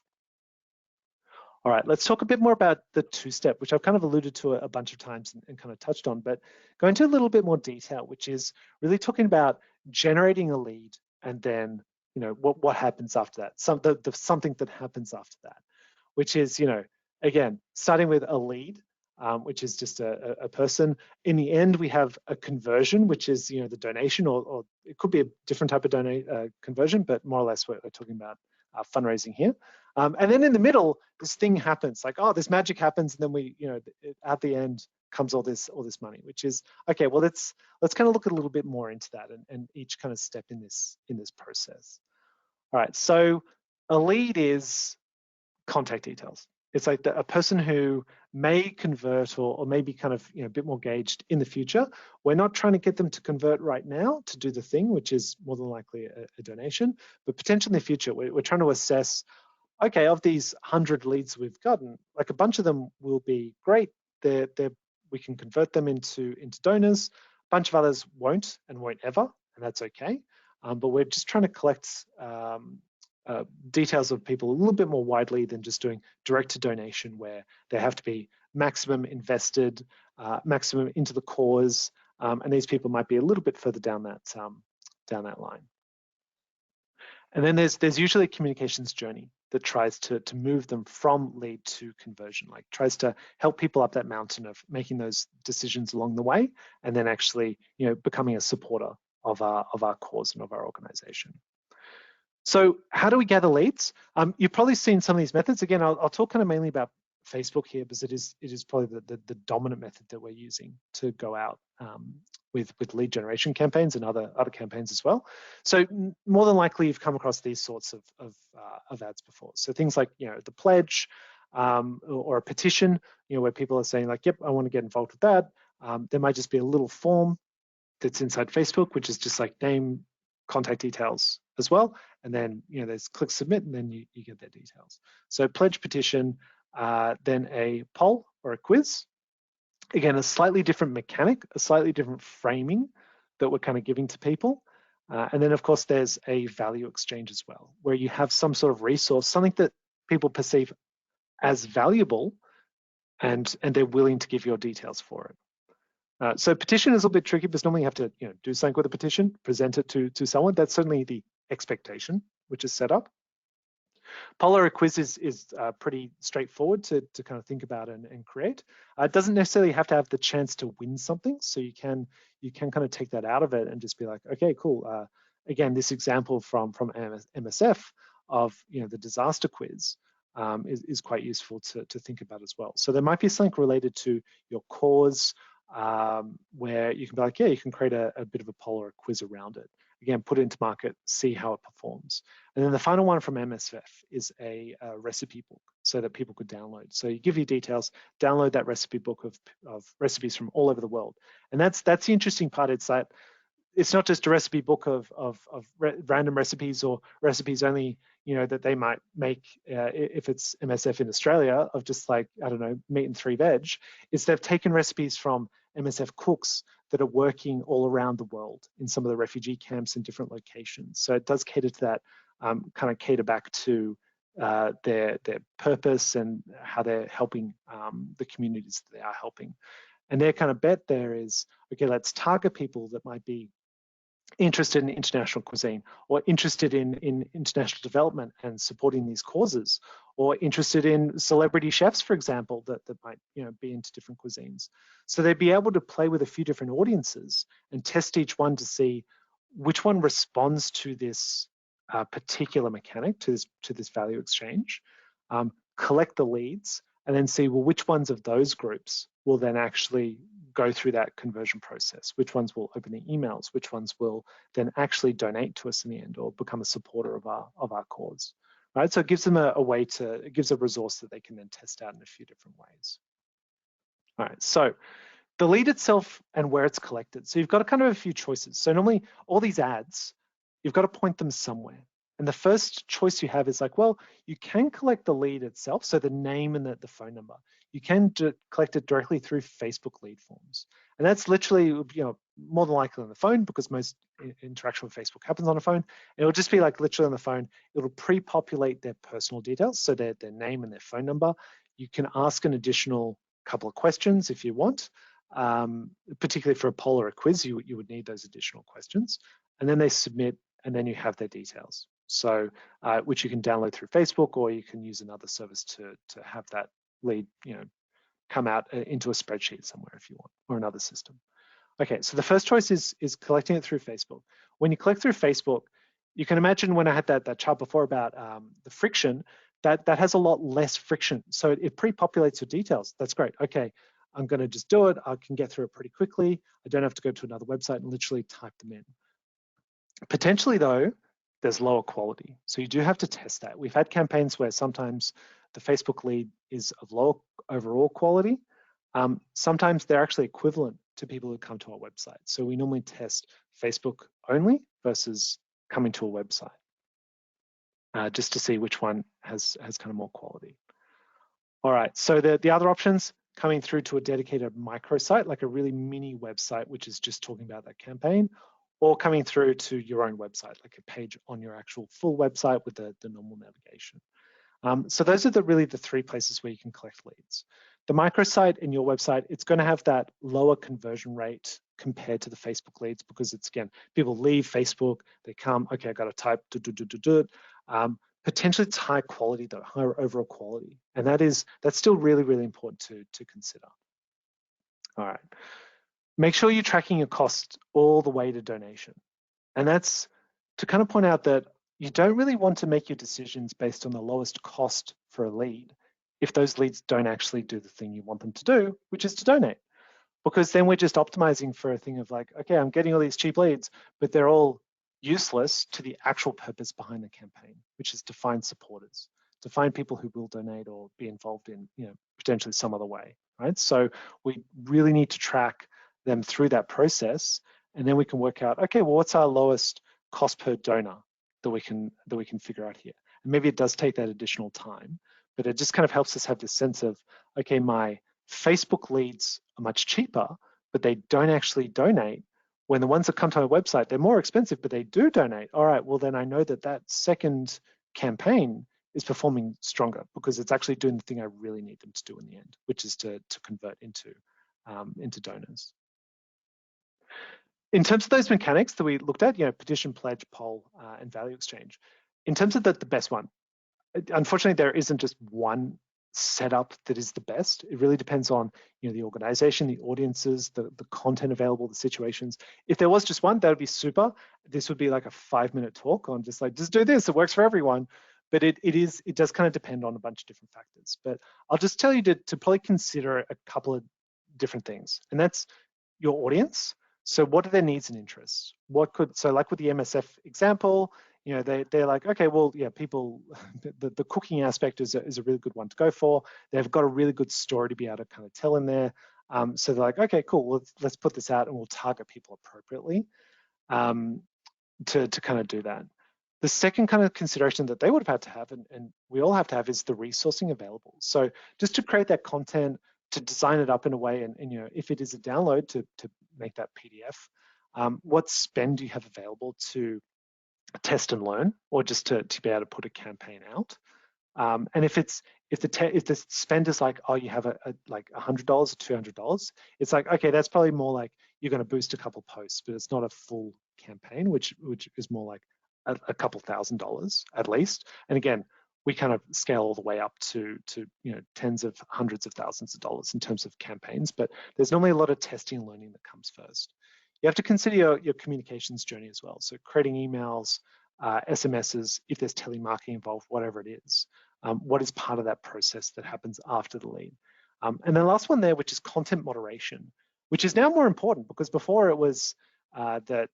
All right, let's talk a bit more about the two-step, which I've kind of alluded to a bunch of times and kind of touched on, but go into a little bit more detail, which is really talking about generating a lead, and then what happens after that, something that happens after that, which is again, starting with a lead, which is just a person. In the end, we have a conversion, which is the donation, or it could be a different type of conversion, but more or less we're talking about fundraising here. And then in the middle, this thing happens, like, oh, this magic happens, and then we, at the end comes all this money, which is okay. Well, let's kind of look a little bit more into that, and each kind of step in this process. All right, so a lead is contact details. It's like a person who may convert or maybe kind of a bit more engaged in the future. We're not trying to get them to convert right now to do the thing, which is more than likely a donation, but potentially in the future, we're trying to assess, okay, of these 100 leads we've gotten, like a bunch of them will be great. We can convert them into donors. A bunch of others won't ever, and that's okay. But we're just trying to collect details of people a little bit more widely than just doing direct to donation, where they have to be maximum invested, maximum into the cause, and these people might be a little bit further down that line. And then there's usually a communications journey that tries to move them from lead to conversion, like tries to help people up that mountain of making those decisions along the way, and then actually becoming a supporter of our cause and of our organization. So how do we gather leads? You've probably seen some of these methods. Again, I'll talk kind of mainly about Facebook here, because it is probably the dominant method that we're using to go out with lead generation campaigns and other campaigns as well. So more than likely you've come across these sorts of ads before. So things like the pledge or a petition, where people are saying like, yep, I want to get involved with that. There might just be a little form that's inside Facebook, which is just like name, contact details as well, and then there's click submit, and then you get their details. So pledge, petition, then a poll or a quiz. Again, a slightly different mechanic, a slightly different framing that we're kind of giving to people. And then of course there's a value exchange as well, where you have some sort of resource, something that people perceive as valuable, and they're willing to give your details for it. So petition is a little bit tricky, because normally you have to do something with a petition, present it to someone. That's certainly the expectation, which is set up. Poll or a quiz is pretty straightforward to kind of think about and create. It doesn't necessarily have to have the chance to win something, so you can kind of take that out of it and just be like, okay, cool. Again, this example from MSF of the disaster quiz is quite useful to think about as well. So there might be something related to your cause, where you can be like, yeah, you can create a bit of a poll or a quiz around it, again, put it into market, see how it performs. And then the final one from MSF is a recipe book so that people could download. So you give your details, download that recipe book of recipes from all over the world. And that's the interesting part. It's that it's not just a recipe book of random recipes or recipes only, that they might make if it's MSF in Australia of just like, I don't know, meat and 3 veg. It's they've taken recipes from MSF cooks that are working all around the world in some of the refugee camps in different locations. So it does cater to that, kind of cater back to their purpose and how they're helping the communities that they are helping. And their kind of bet there is, okay, let's target people that might be interested in international cuisine, or interested in international development and supporting these causes, or interested in celebrity chefs, for example, that might be into different cuisines. So they'd be able to play with a few different audiences and test each one to see which one responds to this particular mechanic, to this value exchange, collect the leads, and then see, well, which ones of those groups will then actually go through that conversion process, which ones will open the emails, which ones will then actually donate to us in the end or become a supporter of our cause, right? So it gives them it gives a resource that they can then test out in a few different ways. All right, so the lead itself and where it's collected. So you've got kind of a few choices. So normally all these ads, you've got to point them somewhere. And the first choice you have is like, well, you can collect the lead itself, so the name and the phone number. You can collect it directly through Facebook lead forms. And that's literally, more than likely on the phone, because most interaction with Facebook happens on a phone. It'll just be like literally on the phone. It'll pre-populate their personal details, so their name and their phone number. You can ask an additional couple of questions if you want. Particularly for a poll or a quiz, you would need those additional questions. And then they submit, and then you have their details. So, which you can download through Facebook, or you can use another service to have that lead, come out into a spreadsheet somewhere if you want, or another system. Okay, so the first choice is collecting it through Facebook. When you collect through Facebook, you can imagine when I had that chart before about the friction, that has a lot less friction. So it pre-populates your details. That's great. Okay, I'm going to just do it. I can get through it pretty quickly. I don't have to go to another website and literally type them in. Potentially though, there's lower quality. So you do have to test that. We've had campaigns where sometimes the Facebook lead is of lower overall quality. Sometimes they're actually equivalent to people who come to our website. So we normally test Facebook only versus coming to a website, just to see which one has kind of more quality. All right, so the other options, coming through to a dedicated microsite, like a really mini website, which is just talking about that campaign, or coming through to your own website, like a page on your actual full website with the normal navigation. So those are really the 3 places where you can collect leads. The microsite in your website, it's going to have that lower conversion rate compared to the Facebook leads, because it's, again, people leave Facebook, they come, okay, I got to type, potentially it's high quality though, higher overall quality. And that's still really, really important to consider. All right. Make sure you're tracking your cost all the way to donation. And that's to kind of point out that you don't really want to make your decisions based on the lowest cost for a lead if those leads don't actually do the thing you want them to do, which is to donate. Because then we're just optimizing for a thing of like, okay, I'm getting all these cheap leads, but they're all useless to the actual purpose behind the campaign, which is to find supporters, to find people who will donate or be involved in, potentially some other way, right? So we really need to track them through that process, and then we can work out, okay, well, what's our lowest cost per donor that we can figure out here? And maybe it does take that additional time, but it just kind of helps us have this sense of, okay, my Facebook leads are much cheaper, but they don't actually donate. When the ones that come to our website, they're more expensive, but they do donate. All right, well, then I know that second campaign is performing stronger because it's actually doing the thing I really need them to do in the end, which is to convert into donors. In terms of those mechanics that we looked at, petition, pledge, poll, and value exchange, in terms of the best one, unfortunately, there isn't just one setup that is the best. It really depends on the organization, the audiences, the content available, the situations. If there was just one, that would be super. This would be like a 5-minute talk on just do this, it works for everyone. But it does kind of depend on a bunch of different factors. But I'll just tell you to probably consider a couple of different things, and that's your audience. So what are their needs and interests? So like with the MSF example, they're like, okay, well, yeah, people, the cooking aspect is a really good one to go for. They've got a really good story to be able to kind of tell in there. So they're like, okay, cool, let's put this out and we'll target people appropriately to kind of do that. The second kind of consideration that they would have had to have, and we all have to have, is the resourcing available. So just to create that content, to design it up in a way, and if it is a download, to make that PDF, what spend do you have available to test and learn, or just to be able to put a campaign out? And if the spend is like, oh, you have like $100 or $200, it's like, okay, that's probably more like you're going to boost a couple posts, but it's not a full campaign, which is more like a couple $1,000s at least. And again, we kind of scale all the way up to tens of hundreds of thousands of dollars in terms of campaigns, but there's normally a lot of testing and learning that comes first. You have to consider your communications journey as well. So creating emails, SMSs, if there's telemarketing involved, whatever it is. What is part of that process that happens after the lead? And the last one there, which is content moderation, which is now more important, because before it was that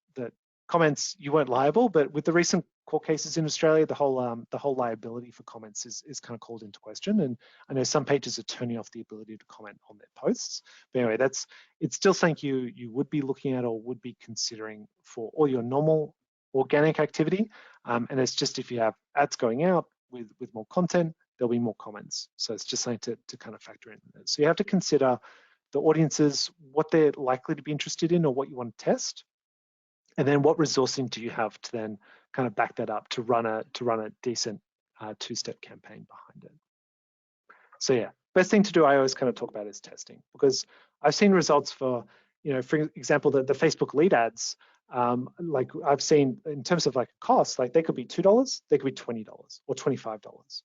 comments, you weren't liable, but with the recent court cases in Australia, the whole liability for comments is kind of called into question. And I know some pages are turning off the ability to comment on their posts. But anyway, it's still something you would be looking at or would be considering for all your normal organic activity. And it's just, if you have ads going out with more content, there'll be more comments. So it's just something to kind of factor in. So you have to consider the audiences, what they're likely to be interested in or what you want to test. And then what resourcing do you have to then kind of back that up to run a decent two-step campaign behind it. So yeah, best thing to do, I always kind of talk about, is testing, because I've seen results for example, the Facebook lead ads. Like I've seen in terms of like cost, like they could be $2, they could be $20 or $25,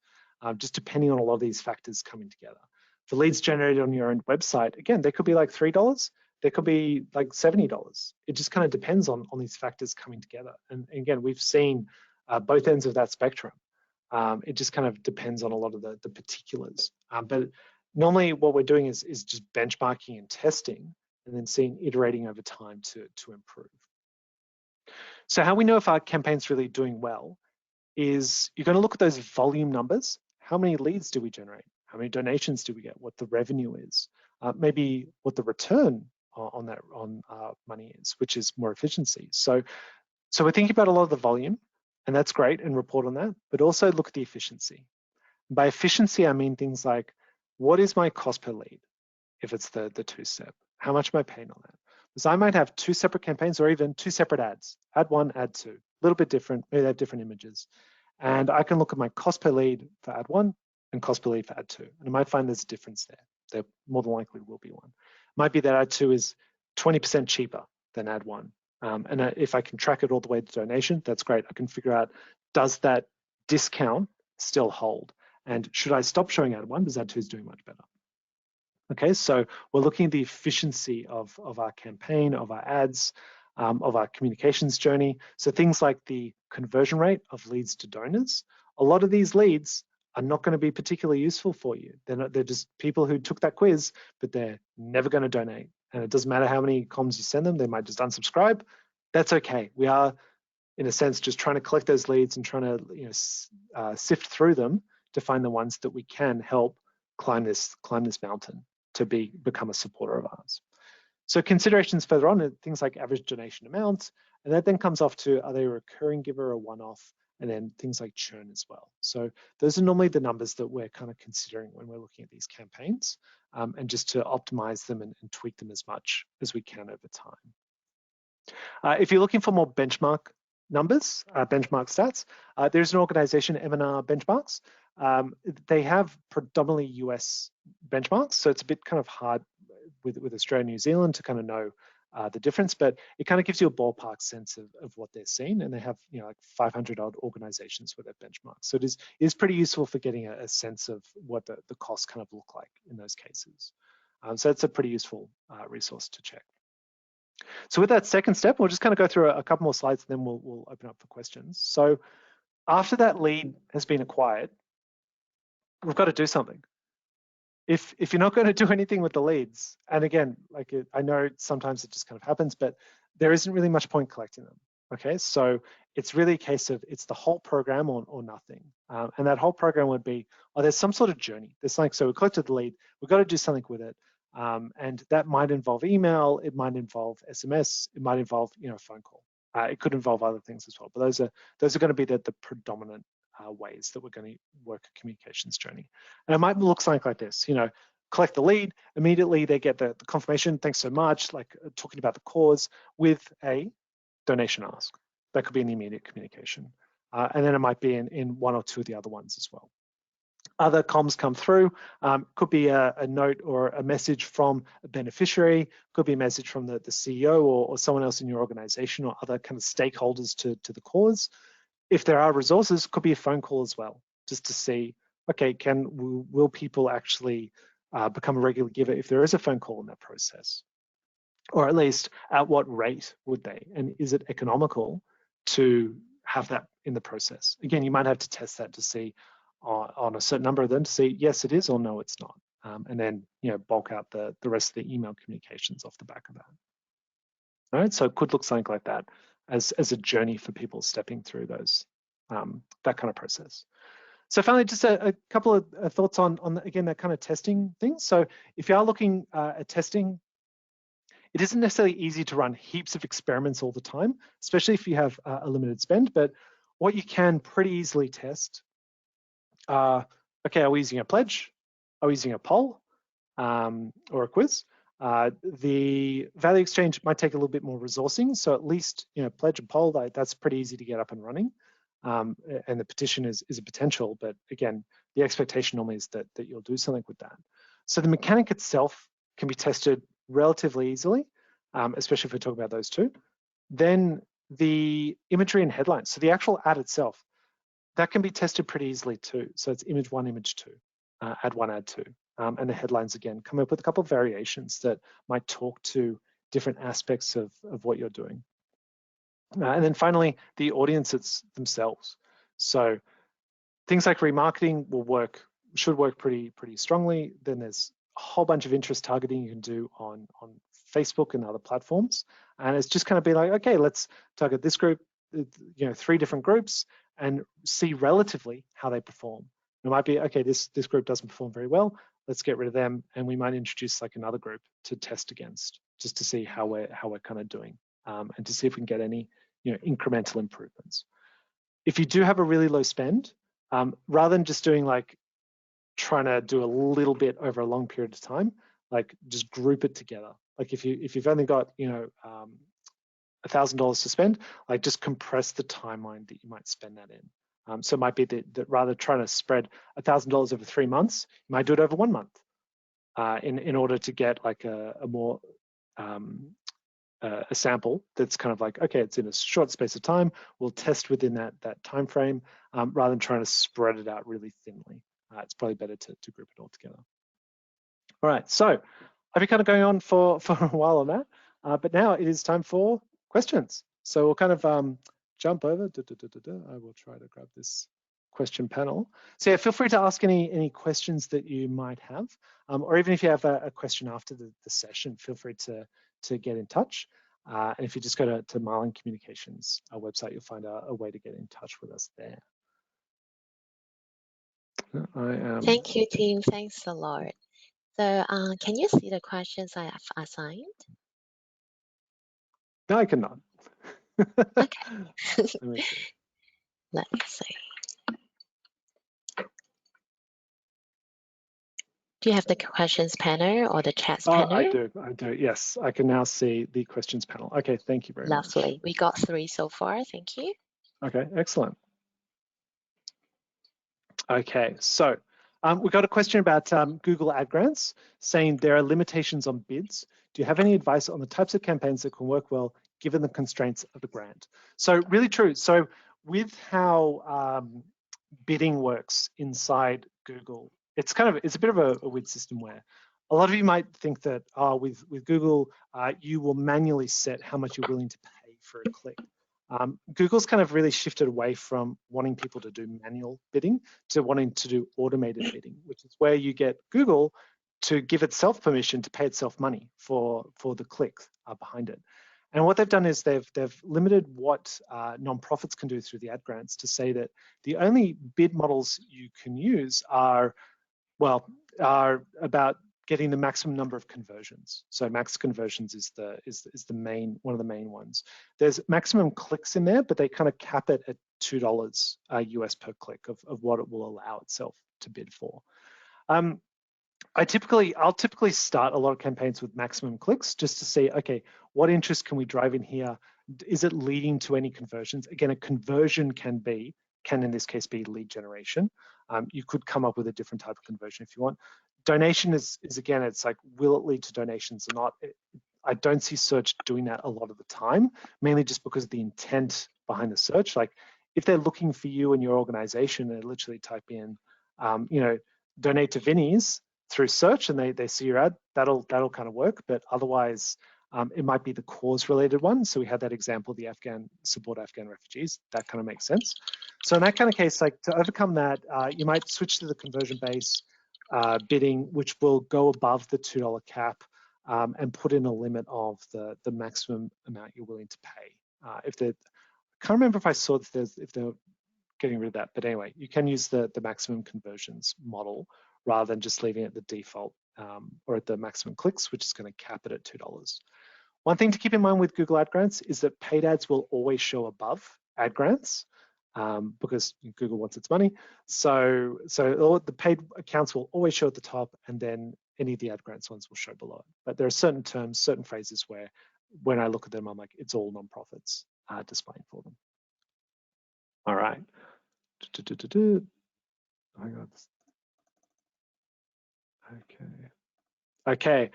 just depending on a lot of these factors coming together. For leads generated on your own website, again, they could be like $3, they could be like $70. It just kind of depends on these factors coming together. And again, we've seen both ends of that spectrum. It just kind of depends on a lot of the particulars. But normally what we're doing is just benchmarking and testing, and then iterating over time to improve. So how we know if our campaign's really doing well is you're going to look at those volume numbers. How many leads do we generate? How many donations do we get? What the revenue is? Maybe what the return on money is, which is more efficiency. So we're thinking about a lot of the volume, and that's great, and report on that, but also look at the efficiency. By efficiency, I mean things like, what is my cost per lead if it's the two-step? How much am I paying on that? Because I might have 2 separate campaigns, or even 2 separate ads. Ad 1, ad 2, a little bit different, maybe they have different images. And I can look at my cost per lead for ad 1 and cost per lead for ad 2. And I might find there's a difference there. There more than likely will be one. It might be that ad 2 is 20% cheaper than ad 1. And if I can track it all the way to donation, that's great. I can figure out, does that discount still hold? And should I stop showing ad 1 because ad 2 is doing much better? Okay, so we're looking at the efficiency of our campaign, of our ads, of our communications journey. So things like the conversion rate of leads to donors. A lot of these leads are not going to be particularly useful for you. They're just people who took that quiz, but they're never going to donate. And it doesn't matter how many comms you send them, they might just unsubscribe. That's okay. We are, in a sense, just trying to collect those leads and trying to sift through them to find the ones that we can help climb this mountain to become a supporter of ours. So considerations further on are things like average donation amount, and that then comes off to, are they a recurring giver or one-off, and then things like churn as well. So those are normally the numbers that we're kind of considering when we're looking at these campaigns, and just to optimize them and tweak them as much as we can over time. If you're looking for more benchmark numbers, benchmark stats, there's an organization, M&R Benchmarks. They have predominantly US benchmarks, so it's a bit kind of hard with Australia and New Zealand to kind of know the difference, but it kind of gives you a ballpark sense of what they're seeing, and they have like 500 odd organizations with their benchmarks. So it is pretty useful for getting a sense of what the costs kind of look like in those cases. So it's a pretty useful resource to check. So with that second step, we'll just kind of go through a couple more slides, and then we'll open up for questions. So after that lead has been acquired, we've got to do something. If you're not going to do anything with the leads, and again, I know sometimes it just kind of happens, but there isn't really much point collecting them. Okay, so it's really a case of it's the whole program or nothing. And that whole program would be, oh, there's some sort of journey. There's like, so we collected the lead, we've got to do something with it. And that might involve email, it might involve SMS, it might involve, you know, a phone call. It could involve other things as well, but those are going to be the predominant ways that we're going to work a communications journey. And it might look something like this, you know, collect the lead, immediately they get the confirmation, thanks so much, like talking about the cause with a donation ask. That could be an immediate communication. And then it might be in one or two of the other ones as well. Other comms come through, could be a note or a message from a beneficiary, could be a message from the CEO or someone else in your organization or other kind of stakeholders to the cause. If there are resources, could be a phone call as well, just to see, okay, will people actually become a regular giver if there is a phone call in that process? Or at least at what rate would they? And is it economical to have that in the process? Again, you might have to test that to see on a certain number of them to see, yes, it is, or no, it's not. And then, you know, bulk out the rest of the email communications off the back of that. All right, so it could look something like that as a journey for people stepping through those, that kind of process. So finally, just a couple of thoughts on again, that kind of testing thing. So if you are looking at testing, it isn't necessarily easy to run heaps of experiments all the time, especially if you have a limited spend, but what you can pretty easily test, okay, are we using a pledge? Are we using a poll or a quiz? The value exchange might take a little bit more resourcing, so at least, you know, pledge and poll, that's pretty easy to get up and running. And the petition is a potential, but again, the expectation normally is that you'll do something with that. So the mechanic itself can be tested relatively easily, especially if we talk about those two. Then the imagery and headlines, so the actual ad itself, that can be tested pretty easily too. So it's image one, image two, ad one, ad two. And the headlines, again, come up with a couple of variations that might talk to different aspects of what you're doing. And then finally, the audiences themselves. So things like remarketing should work pretty strongly. Then there's a whole bunch of interest targeting you can do on Facebook and other platforms. And it's just kind of be like, okay, let's target this group, you know, 3 different groups and see relatively how they perform. It might be, okay, this group doesn't perform very well, let's get rid of them. And we might introduce like another group to test against, just to see how we're kind of doing, and to see if we can get any, you know, incremental improvements. If you do have a really low spend, rather than just doing like trying to do a little bit over a long period of time, like just group it together. Like if you've only got, you know, $1,000 to spend, like just compress the timeline that you might spend that in. So it might be that rather trying to spread $1,000 over 3 months, you might do it over 1 month in order to get like a more a sample that's kind of like, okay, it's in a short space of time, we'll test within that time frame, rather than trying to spread it out really thinly. It's probably better to group it all together. All right, so I've been kind of going on for a while on that, but now it is time for questions. So we'll kind of jump over. I will try to grab this question panel. So yeah, feel free to ask any questions that you might have, or even if you have a question after the session, feel free to get in touch. And if you just go to Marlin Communications, our website, you'll find a way to get in touch with us there. Thank you, team. Thanks a lot. So can you see the questions I have assigned? No, I cannot. Okay. Let me see. Let me see. Do you have the questions panel or the chats panel? I do. Yes, I can now see the questions panel. Okay, thank you very much. Lovely. We got 3 so far. Thank you. Okay, excellent. Okay, so we got a question about Google Ad Grants saying there are limitations on bids. Do you have any advice on the types of campaigns that can work well given the constraints of the grant? So really true. So with how bidding works inside Google, it's a bit of a weird system where a lot of you might think that with Google, you will manually set how much you're willing to pay for a click. Google's kind of really shifted away from wanting people to do manual bidding to wanting to do automated bidding, which is where you get Google to give itself permission to pay itself money for the clicks behind it. And what they've done is they've limited what nonprofits can do through the ad grants to say that the only bid models you can use are about getting the maximum number of conversions. So max conversions is the main one of the main ones. There's maximum clicks in there, but they kind of cap it at $2 US per click of what it will allow itself to bid for. I'll typically start a lot of campaigns with maximum clicks just to see, okay, what interest can we drive in here? Is it leading to any conversions? Again, a conversion can in this case be lead generation. You could come up with a different type of conversion if you want. Donation is again, it's like, will it lead to donations or not? I don't see search doing that a lot of the time, mainly just because of the intent behind the search. Like if they're looking for you and your organization, they literally type in, donate to Vinnie's through search and they see your ad, that'll kind of work. But otherwise, it might be the cause related one. So we had that example, the support Afghan refugees, that kind of makes sense. So in that kind of case, like to overcome that, you might switch to the conversion-based bidding, which will go above the $2 cap and put in a limit of the maximum amount you're willing to pay. I can't remember if I saw if they're getting rid of that, but anyway, you can use the maximum conversions model rather than just leaving it at the default or at the maximum clicks, which is going to cap it at $2. One thing to keep in mind with Google Ad Grants is that paid ads will always show above ad grants because Google wants its money. So all the paid accounts will always show at the top, and then any of the ad grants ones will show below it. But there are certain terms, certain phrases where when I look at them, I'm like, it's all nonprofits displaying for them. All right. Hang on. Okay.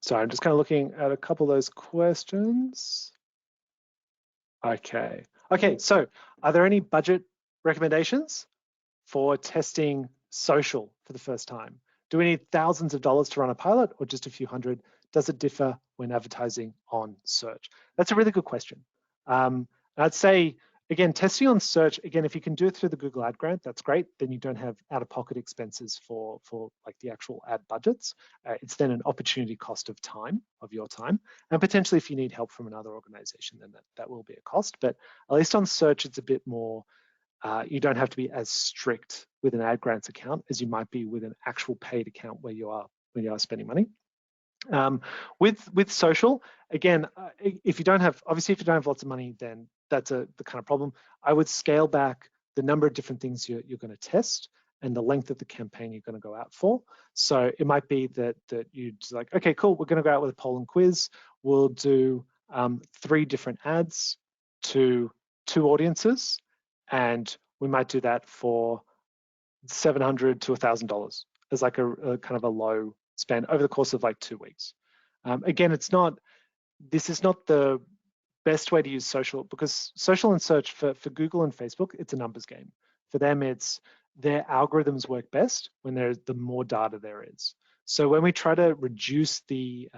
So I'm just kind of looking at a couple of those questions. Okay, so are there any budget recommendations for testing social for the first time? Do we need thousands of dollars to run a pilot or just a few hundred? Does it differ when advertising on search? That's a really good question. I'd say, again, testing on search, again, if you can do it through the Google Ad Grant, that's great. Then you don't have out-of-pocket expenses for like the actual ad budgets. It's then an opportunity cost of your time. And potentially if you need help from another organization, then that will be a cost. But at least on search, it's a bit more, you don't have to be as strict with an ad grants account as you might be with an actual paid account where you are spending money. With social, again, if you don't have lots of money, then that's the kind of problem. I would scale back the number of different things you're going to test and the length of the campaign you're going to go out for. So it might be that you'd like, okay, cool, we're going to go out with a poll and quiz. We'll do 3 different ads to 2 audiences, and we might do that for $700 to $1,000 as like a kind of a low spend over the course of like 2 weeks. Again, this is not the best way to use social, because social and search for Google and Facebook, it's a numbers game. For them, it's their algorithms work best when the more data there is. So when we try to reduce the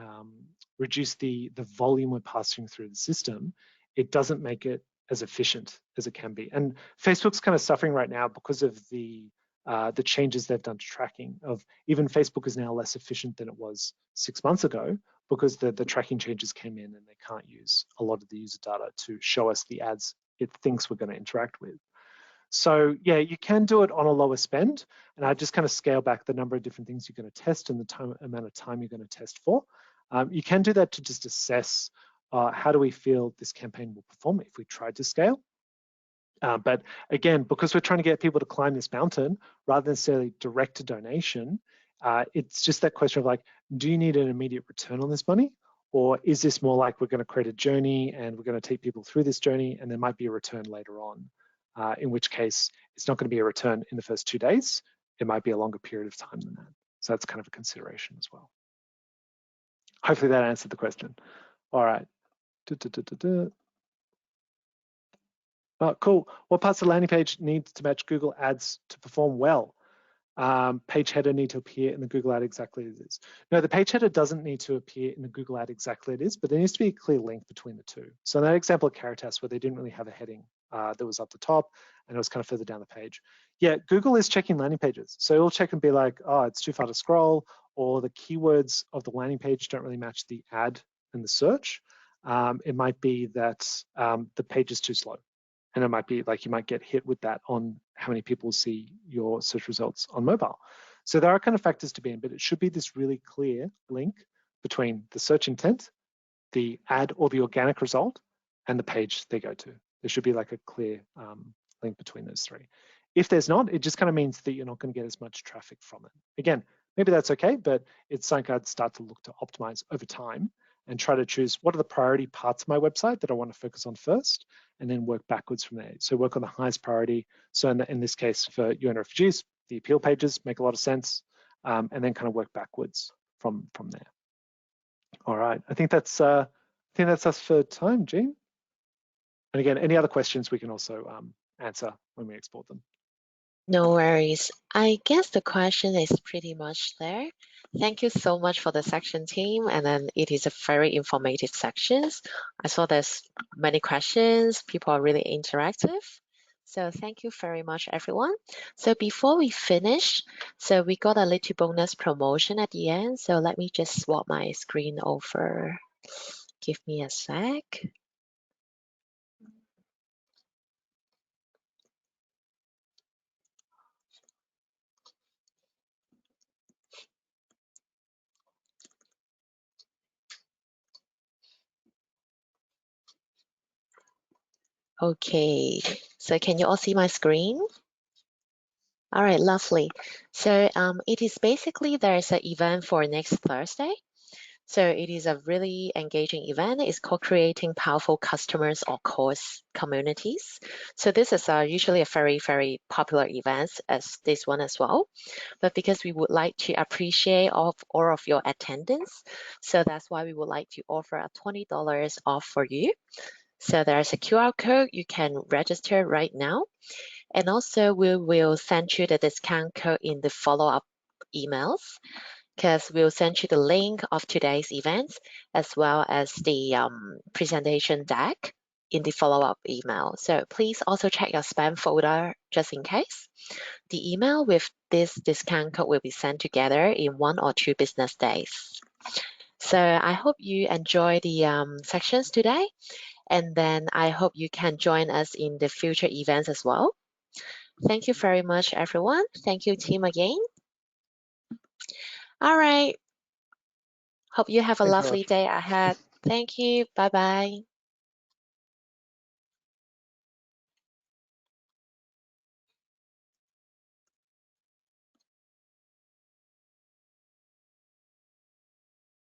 volume we're passing through the system, it doesn't make it as efficient as it can be. And Facebook's kind of suffering right now because of the changes they've done to tracking. Of even Facebook is now less efficient than it was 6 months ago because the tracking changes came in and they can't use a lot of the user data to show us the ads it thinks we're going to interact with. So yeah, you can do it on a lower spend, and I just kind of scale back the number of different things you're going to test and the amount of time you're going to test for. You can do that to just assess how do we feel this campaign will perform if we tried to scale. But again, because we're trying to get people to climb this mountain rather than necessarily direct to donation, it's just that question of like, do you need an immediate return on this money? Or is this more like we're going to create a journey and we're going to take people through this journey and there might be a return later on, in which case it's not going to be a return in the first 2 days. It might be a longer period of time than that. So that's kind of a consideration as well. Hopefully that answered the question. All right. Oh, cool. What parts of the landing page needs to match Google Ads to perform well? Page header need to appear in the Google ad exactly as it is. No, the page header doesn't need to appear in the Google ad exactly as it is, but there needs to be a clear link between the two. So in that example of Caritas, where they didn't really have a heading that was up the top and it was kind of further down the page. Yeah, Google is checking landing pages. So it'll check and be like, oh, it's too far to scroll, or the keywords of the landing page don't really match the ad and the search. It might be that the page is too slow. And it might be like you might get hit with that on how many people see your search results on mobile. So there are kind of factors to be in, but it should be this really clear link between the search intent, the ad or the organic result, and the page they go to. There should be like a clear link between those three. If there's not, it just kind of means that you're not going to get as much traffic from it. Again, maybe that's okay, but it's something I'd start to look to optimize over time and try to choose what are the priority parts of my website that I want to focus on first, and then work backwards from there. So work on the highest priority. So in this case, for UN refugees, the appeal pages make a lot of sense, and then kind of work backwards from there. All right, I think that's us for time, Jean. And again, any other questions we can also answer when we export them. No worries. I guess the question is pretty much there. Thank you so much for the section team. And then it is a very informative sections. I saw there's many questions. People are really interactive. So thank you very much, everyone. So before we finish, so we got a little bonus promotion at the end. So let me just swap my screen over. Give me a sec. Okay, so can you all see my screen? All right, lovely. So it is basically there's an event for next Thursday. So it is a really engaging event. It's called Creating Powerful Customers or Course Communities. So this is usually a very, very popular event as this one as well. But because we would like to appreciate all of your attendance, so that's why we would like to offer a $20 off for you. So there's a QR code. You can register right now. And also we will send you the discount code in the follow-up emails because we'll send you the link of today's events as well as the presentation deck in the follow-up email. So please also check your spam folder just in case. The email with this discount code will be sent together in 1 or 2 business days. So I hope you enjoy the sections today. And then I hope you can join us in the future events as well. Thank you very much, everyone. Thank you, team, again. All right. Hope you have a Thanks very lovely much. day ahead. Thank you. Bye-bye.